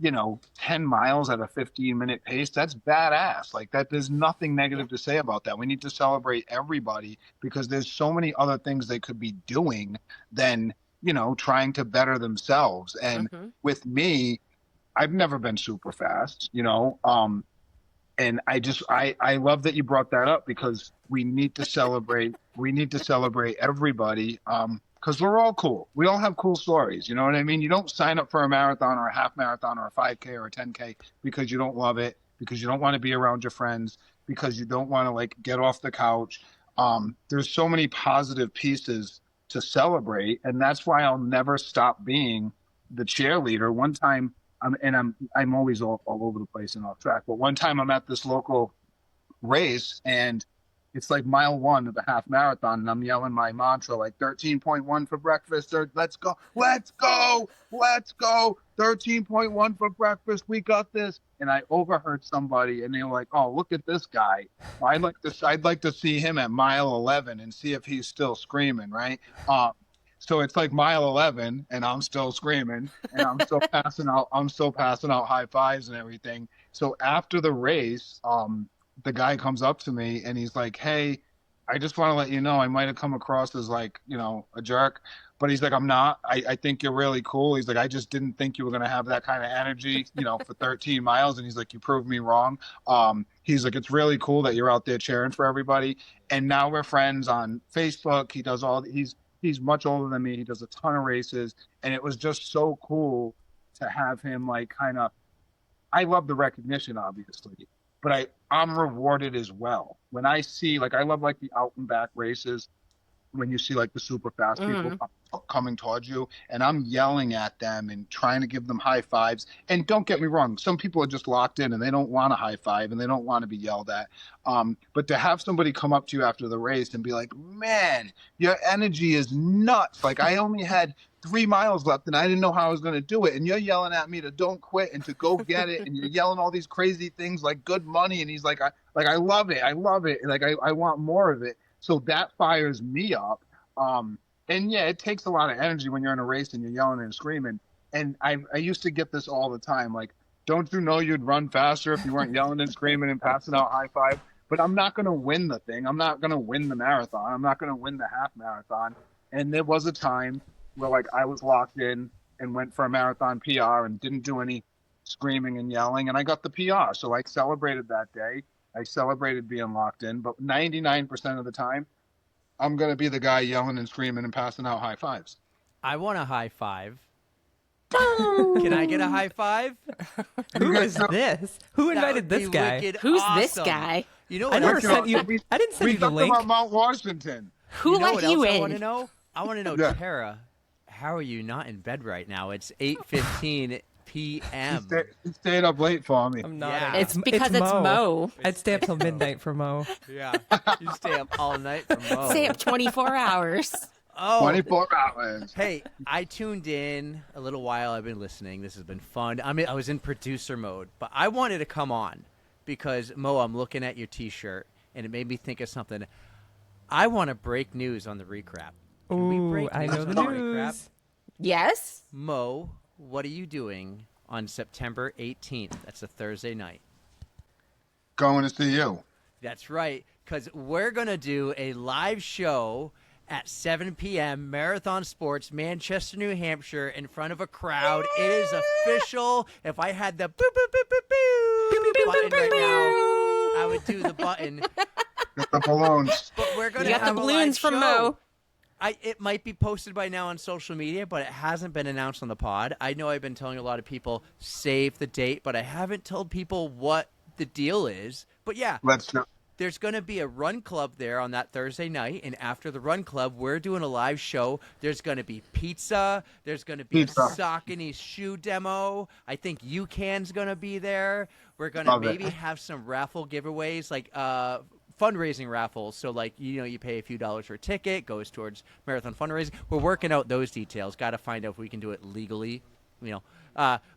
10 miles at a 15-minute pace, that's badass. Like that, there's nothing negative to say about that. We need to celebrate everybody because there's so many other things they could be doing than, trying to better themselves. And with me, I've never been super fast, and I love that you brought that up because we need to celebrate everybody. Because we're all cool. We all have cool stories. You know what I mean? You don't sign up for a marathon or a half marathon or a 5K or a 10K because you don't love it, because you don't want to be around your friends, because you don't want to like get off the couch. There's so many positive pieces to celebrate. And that's why I'll never stop being the cheerleader. One time, I'm always all over the place and off track. But one time I'm at this local race and it's like mile 1 of the half marathon, and I'm yelling my mantra like 13.1 for breakfast, or let's go, 13.1 for breakfast, we got this. And I overheard somebody, and they were like, "Oh, look at this guy. I'd like to see him at mile 11 and see if he's still screaming, right?" So it's like mile 11, and I'm still screaming, and I'm still passing out high fives and everything. So after the race, the guy comes up to me and he's like, "Hey, I just want to let you know I might have come across as like, a jerk, but he's like, I'm not. I think you're really cool. He's like, I just didn't think you were going to have that kind of energy, for 13 miles. And he's like, you proved me wrong. He's like, it's really cool that you're out there cheering for everybody. And now we're friends on Facebook. He's much older than me. He does a ton of races. And it was just so cool to have him like kind of, I love the recognition, obviously, but I'm rewarded as well. When I see, like, I love like the out and back races when you see like the super fast people coming towards you, and I'm yelling at them and trying to give them high fives. And don't get me wrong, some people are just locked in and they don't want a high five and they don't want to be yelled at. But to have somebody come up to you after the race and be like, man, your energy is nuts. Like, I only had 3 miles left and I didn't know how I was going to do it. And you're yelling at me to don't quit and to go get it. And you're yelling all these crazy things like good money. And he's like, I love it. I love it. Like, I want more of it. So that fires me up. And yeah, it takes a lot of energy when you're in a race and you're yelling and screaming. And I used to get this all the time. Like, don't you know you'd run faster if you weren't yelling and screaming and passing out high five? But I'm not going to win the thing. I'm not going to win the marathon. I'm not going to win the half marathon. And there was a time where like I was locked in and went for a marathon PR and didn't do any screaming and yelling. And I got the PR. So I celebrated that day. I celebrated being locked in, but 99% of the time, I'm going to be the guy yelling and screaming and passing out high fives. I want a high five. Can I get a high five? Who is this? Who invited this guy? Who's this guy? You know what? I didn't send you the link. We talked about Mount Washington. Who let you in? I want to know. Yeah. Tara, how are you not in bed right now? It's 8:15 p.m. He stayed up late for me. I'm not. Yeah. It's because it's Mo. I'd stay up till midnight for Mo. Yeah, you stay up all night for Mo. Stay up 24 hours. Oh, 24 hours. Hey, I tuned in a little while. I've been listening. This has been fun. I was in producer mode, but I wanted to come on because, Mo, I'm looking at your T-shirt, and it made me think of something. I want to break news on the recap. Can we break I news know on the recap? news. Yes? Mo, what are you doing on September 18th? That's a Thursday night. Going to see you. That's right, because we're going to do a live show at 7 p.m. Marathon Sports, Manchester, New Hampshire, in front of a crowd. It is official. If I had the boop, boop, boop, boop, boop button right now, I would do the button. Get the balloons. But we're going You to got have the a balloons live from show. Mo. It might be posted by now on social media, but it hasn't been announced on the pod. I know I've been telling a lot of people, save the date, but I haven't told people what the deal is. But yeah. Let's go. There's going to be a run club there on that Thursday night, and after the run club, we're doing a live show. There's going to be pizza. There's going to be a Saucony shoe demo. I think UCAN's going to be there. We're going to maybe have some raffle giveaways, like fundraising raffles. So, like, you pay a few dollars for a ticket, goes towards marathon fundraising. We're working out those details. Got to find out if we can do it legally,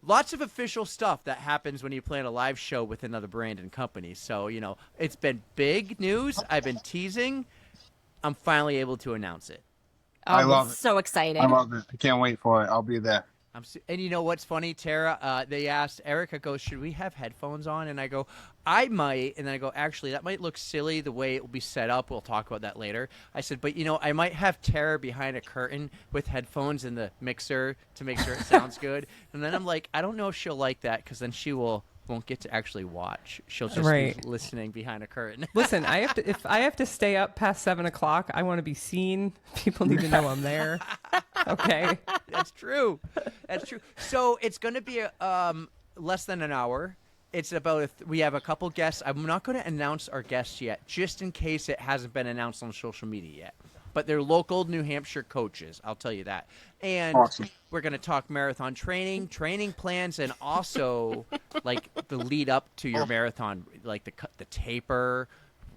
lots of official stuff that happens when you plan a live show with another brand and company. So, it's been big news. I've been teasing. I'm finally able to announce it. I love it. So excited. I love it. I can't wait for it. I'll be there. And you know what's funny, Tara? They asked, Erica goes, should we have headphones on? And I go, I might. And then I go, actually, that might look silly the way it will be set up. We'll talk about that later. I said, but, I might have Tara behind a curtain with headphones in the mixer to make sure it sounds good. And then I'm like, I don't know if she'll like that because then she won't get to actually watch. She'll just be listening behind a curtain. Listen, if I have to stay up past 7:00, I want to be seen. People need to know I'm there. Okay. That's true. So it's going to be less than an hour. It's about we have a couple guests. I'm not going to announce our guests yet, just in case it hasn't been announced on social media yet. But they're local New Hampshire coaches. I'll tell you that. And we're going to talk marathon training plans, and also like the lead up to your marathon, like the taper,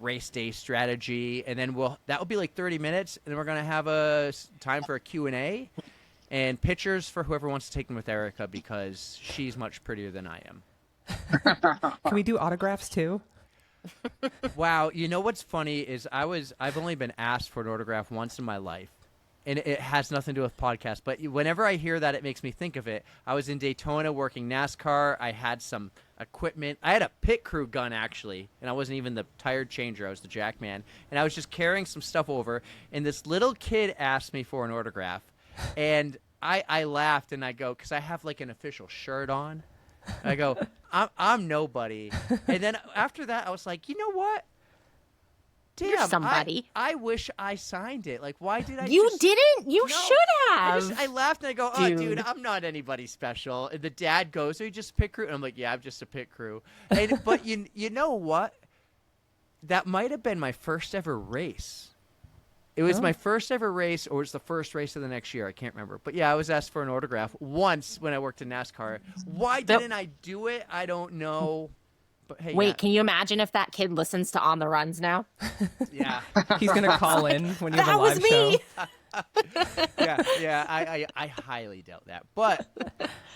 race day strategy, and then that will be like 30 minutes, and then we're going to have a time for a Q&A and pictures for whoever wants to take them with Erica because she's much prettier than I am. Can we do autographs too? Wow, what's funny is I've only been asked for an autograph once in my life, and it has nothing to do with podcasts, but whenever I hear that, it makes me think of it. I was in Daytona working NASCAR. I had some equipment. I had a pit crew gun, actually, and I wasn't even the tire changer. I was the jack man, and I was just carrying some stuff over, and this little kid asked me for an autograph, and I laughed, and I go, because I have like an official shirt on. I go, I'm nobody. And then after that, I was like, you know what? Damn, You're somebody. I wish I signed it. Like, why did I? You didn't. You should have. I laughed and I go, oh, dude, I'm not anybody special. And the dad goes, are you just a pit crew? And I'm like, yeah, I'm just a pit crew. And, but you know what? That might have been my first ever race. It was my first ever race, or it was the first race of the next year. I can't remember. But yeah, I was asked for an autograph once when I worked in NASCAR. Why didn't I do it? I don't know. But hey, wait, can you imagine if that kid listens to On the Runs now? Yeah. He's going to call in when you have a live show. Yeah, I highly doubt that. But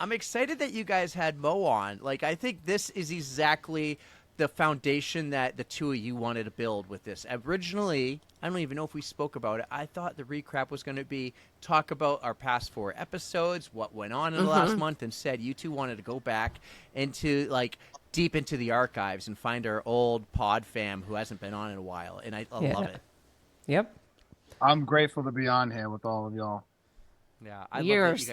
I'm excited that you guys had Mo on. Like, I think this is exactly the foundation that the two of you wanted to build with this. Originally, I don't even know if we spoke about it. I thought the recap was going to be talk about our past 4 episodes, what went on in the last month, and said you two wanted to go back into, like, deep into the archives and find our old PodFam who hasn't been on in a while. And I love it. Yep. I'm grateful to be on here with all of y'all. Yeah,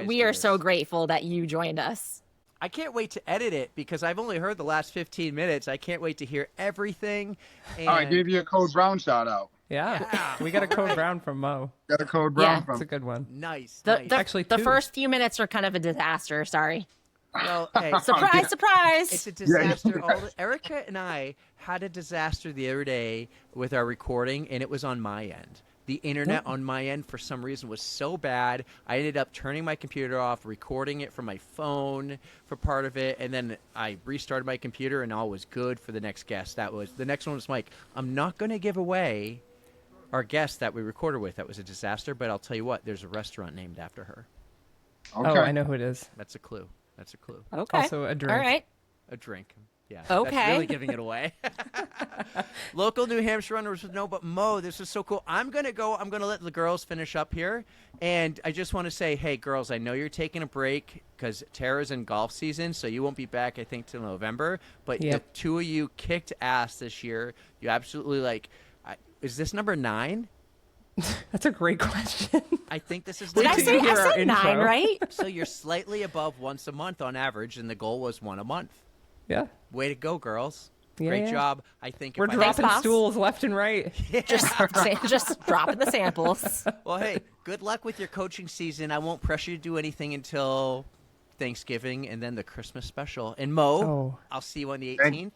we are so grateful that you joined us. I can't wait to edit it because I've only heard the last 15 minutes. I can't wait to hear everything. And... Oh, I gave you a Code Brown shout out. Yeah. We got a Code Brown from Mo. Got a Code Brown from. That's a good one. Nice. Actually, the first few minutes are kind of a disaster. Sorry. Well, hey, surprise! It's a disaster. Erica and I had a disaster the other day with our recording, and it was on my end. The internet on my end, for some reason, was so bad. I ended up turning my computer off, recording it from my phone for part of it, and then I restarted my computer, and all was good for the next guest. The next one was Mike. I'm not going to give away our guest that we recorded with. That was a disaster, but I'll tell you what. There's a restaurant named after her. Okay. Oh, I know who it is. That's a clue. Okay. Also a drink. All right. A drink. Yeah. Okay. That's really giving it away. Local New Hampshire runners would know, but Mo, this is so cool. I'm going to let the girls finish up here. And I just want to say, hey, girls, I know you're taking a break because Tara's in golf season, so you won't be back, I think, till November. But the two of you kicked ass this year. You absolutely, is this number 9? That's a great question. I think this is. Did I say 9, right? So you're slightly above once a month on average, and the goal was 1 a month. Yeah. Way to go, girls. Yeah, Great job. I think we're dropping stools left and right. Yeah. Just dropping the samples. Well, hey, good luck with your coaching season. I won't pressure you to do anything until Thanksgiving and then the Christmas special. And Mo, I'll see you on the 18th.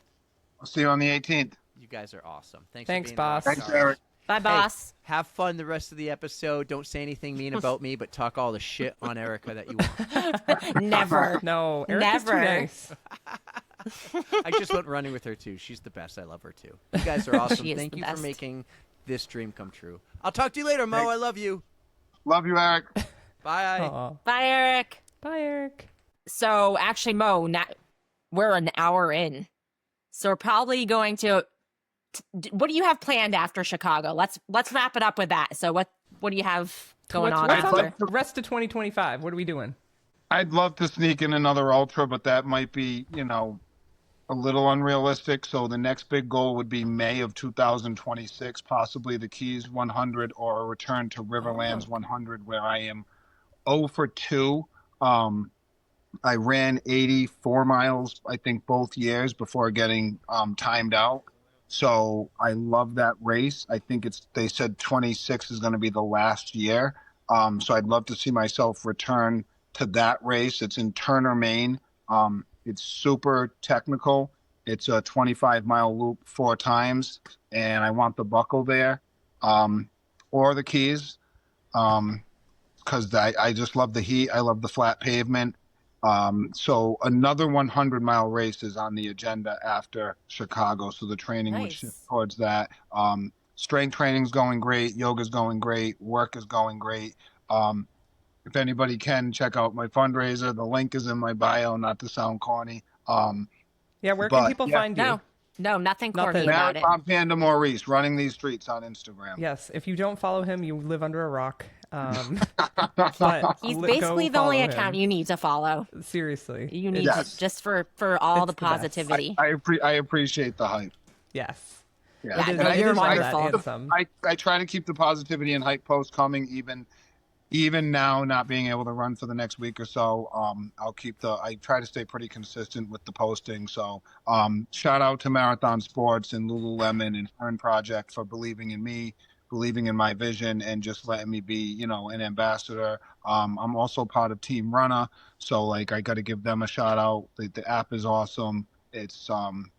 I'll see you on the 18th. You guys are awesome. Thanks Thanks, for being boss. Thanks, Eric. Bye, boss. Hey, have fun the rest of the episode. Don't say anything mean about me, but talk all the shit on Erica that you want. Never. No, Erica's too nice. I just went running with her, too. She's the best. I love her, too. You guys are awesome. Thank you for making this dream come true. I'll talk to you later, Mo. Thanks. I love you. Love you, Eric. Bye. Aww. Bye, Eric. Bye, Eric. So, actually, Mo, we're an hour in. So we're probably going to... What do you have planned after Chicago? Let's wrap it up with that. So what do you have going on after? The rest of 2025, what are we doing? I'd love to sneak in another ultra, but that might be, a little unrealistic. So the next big goal would be May of 2026, possibly the Keys 100 or a return to Riverlands 100, where I am 0 for 2. I ran 84 miles, I think, both years before getting timed out. So I love that race. I think they said 26 is going to be the last year. So I'd love to see myself return to that race. It's in Turner, Maine. It's super technical. It's a 25-mile loop 4 times, and I want the buckle there or the Keys because I just love the heat. I love the flat pavement. So another 100-mile race is on the agenda after Chicago. So the training would shift towards that. Strength training's going great. Yoga's going great. Work is going great. If anybody can, check out my fundraiser. The link is in my bio, not to sound corny. Where can people find you? No, nothing corny about it. Marathon Panda Maurice, running these streets on Instagram. Yes, if you don't follow him, you live under a rock. But he's basically the only account him. you need to follow. Seriously. You need to, just for all the positivity. I appreciate the hype. Yes. Yeah, you're wonderful. I try to keep the positivity and hype posts coming, even now not being able to run for the next week or so. I try to stay pretty consistent with the posting. So shout out to Marathon Sports and Lululemon and Fern Project for believing in me, believing in my vision, and just letting me be, an ambassador. I'm also part of Team Runner, so I got to give them a shout out. The app is awesome. It's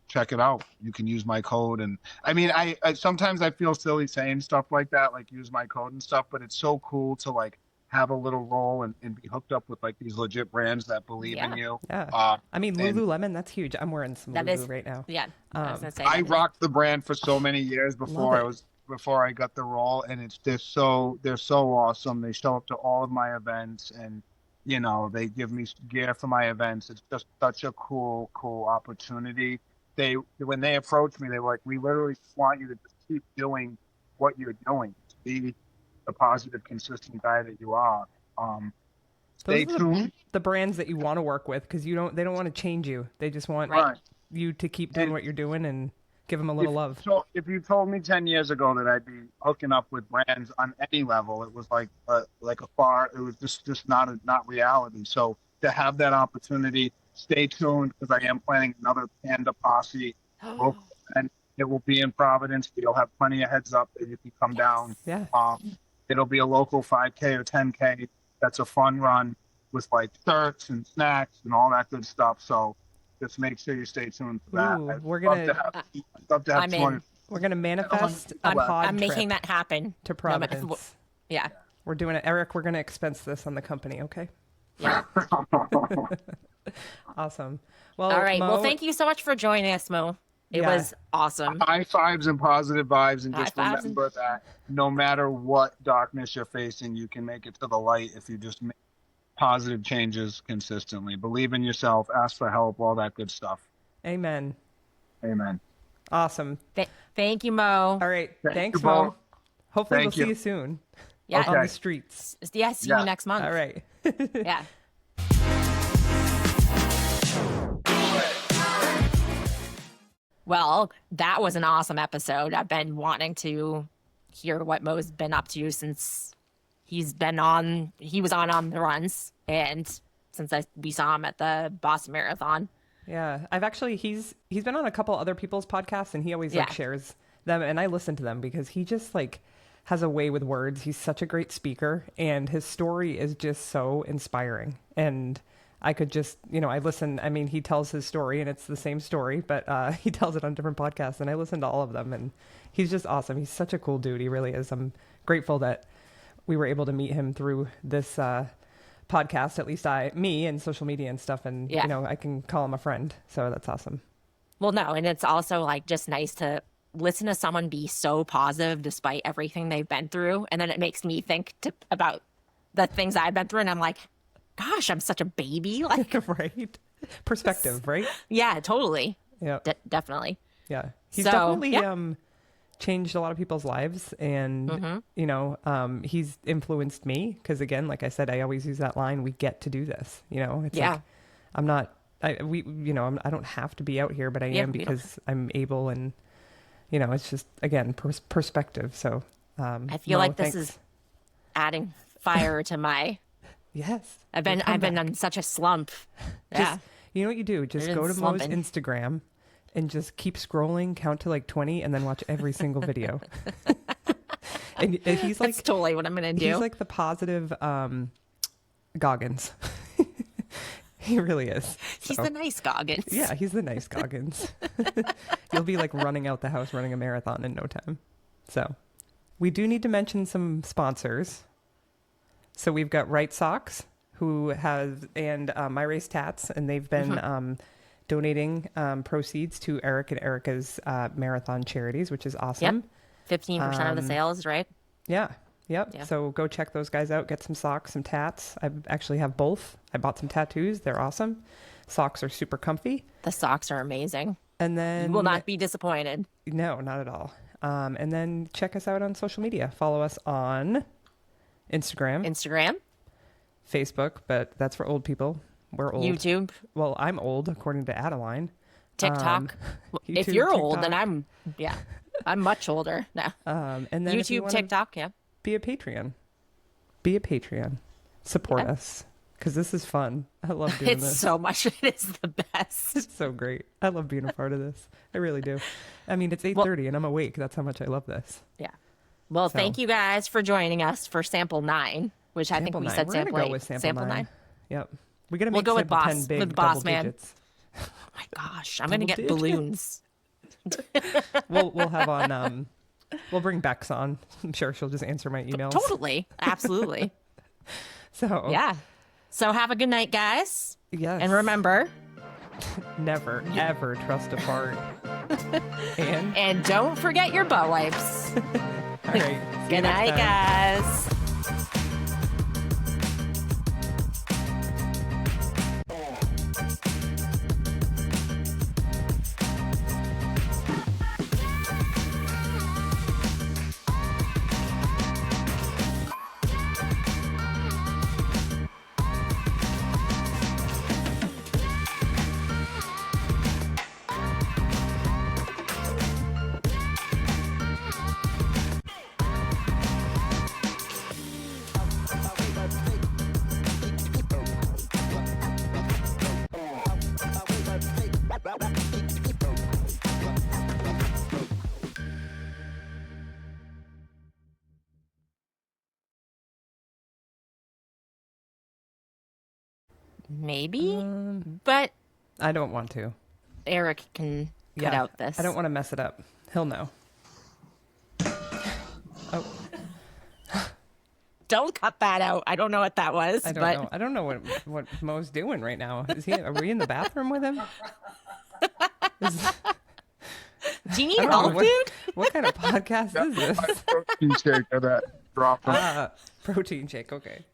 check it out. You can use my code, and I sometimes I feel silly saying stuff like that, like use my code and stuff, but it's so cool to have a little role and be hooked up with these legit brands that believe in you. Yeah. Lululemon, that's huge. I'm wearing some Lulu right now. Yeah. I rocked the brand for so many years before I got the role, and they're so awesome. They show up to all of my events, and they give me gear for my events. It's just such a cool opportunity. When they approached me, they were like, we literally want you to just keep doing what you're doing, to be the positive, consistent guy that you are. Stay tuned. The brands that you want to work with, because they don't want to change you. They just want you to keep doing what you're doing and give them a little love. So if you told me 10 years ago that I'd be hooking up with brands on any level, it was it was just not reality. So to have that opportunity, stay tuned, because I am planning another Panda Posse, and it will be in Providence. You'll have plenty of heads up that you can come down. Yeah. It'll be a local 5K or 10K. That's a fun run with shirts and snacks and all that good stuff. So just make sure you stay tuned for that. We're gonna We're gonna manifest a pod I'm making that happen to Providence. Yeah. We're doing it. Eric, we're gonna expense this on the company, okay? Yeah. Awesome. Well, all right. Mo, well, thank you so much for joining us, Mo. It was awesome. High fives and positive vibes, and just remember that no matter what darkness you're facing, you can make it to the light if you just make positive changes consistently. Believe in yourself, ask for help, all that good stuff. Amen. Awesome. Thank you, Mo. All right. Thanks, Mo. Hopefully we'll see you soon. Yeah. On the streets. Yeah, see you next month. All right. Yeah. Well, that was an awesome episode. I've been wanting to hear what Mo's been up to since he was on the runs, and since we saw him at the Boston Marathon. Yeah, he's been on a couple other people's podcasts, and he always shares them, and I listen to them because he just has a way with words. He's such a great speaker, and his story is just so inspiring. And I could just, I listen. I mean, he tells his story, and it's the same story, but he tells it on different podcasts, and I listen to all of them, and he's just awesome. He's such a cool dude. He really is. I'm grateful that we were able to meet him through this podcast, at least me and social media and stuff, and I can call him a friend, so that's awesome. Well, no, and it's also just nice to listen to someone be so positive despite everything they've been through, and then it makes me think about the things I've been through, and I'm like, gosh, I'm such a baby. Right. Perspective, right? Yeah, totally. Yeah. Definitely. Yeah. He's definitely changed a lot of people's lives, and he's influenced me because, again, like I said, I always use that line, we get to do this. It's I'm not I don't have to be out here, but I am because I'm able, and it's just, again, perspective. So I feel like this is adding fire to my yes. I've been on such a slump. Yeah. You know what you do? Just go to Mo's Instagram and just keep scrolling, count to 20, and then watch every single video. and he's that's totally what I'm gonna do. He's like the positive Goggins. He really is. He's the nice Goggins. Yeah, he's the nice Goggins. You'll be running out the house, running a marathon in no time. So we do need to mention some sponsors. So we've got Right Socks, and My Race Tats, and they've been donating proceeds to Eric and Erica's marathon charities, which is awesome. Yep. 15% of the sales, right? Yeah. Yep. Yeah. So go check those guys out. Get some socks, some tats. I actually have both. I bought some tattoos. They're awesome. Socks are super comfy. The socks are amazing. And then you will not be disappointed. No, not at all. And then check us out on social media. Follow us on Instagram. Facebook, but that's for old people. We're old. YouTube. Well, I'm old, according to Adeline. TikTok. If you're TikTok. Old, then I'm much older now. And then YouTube, TikTok, be a Patreon. Be a Patreon. Support us, because this is fun. I love doing this. It's so much. It is the best. It's so great. I love being a part of this. I really do. I mean, it's 8:30 and I'm awake. That's how much I love this. Yeah. Well, thank you guys for joining us for sample 9, which I think we said sample 8. Go with sample 9. Yep. We'll go with boss, 10 big with boss man. Digits. Oh my gosh, I'm gonna get balloons. We'll have on. We'll bring Bex on. I'm sure she'll just answer my emails. Totally, absolutely. So yeah. So have a good night, guys. Yes. And remember, never ever trust a fart. and don't forget your butt wipes. All right. Good night, guys. Maybe, but I don't want to. Eric can cut out this. I don't want to mess it up. He'll know. Oh. Don't cut that out. I don't know what that was. I don't know. I don't know what Mo's doing right now. Are we in the bathroom with him? Do you need help, dude? What kind of podcast is this? Protein shake or that drop. Protein shake. Okay.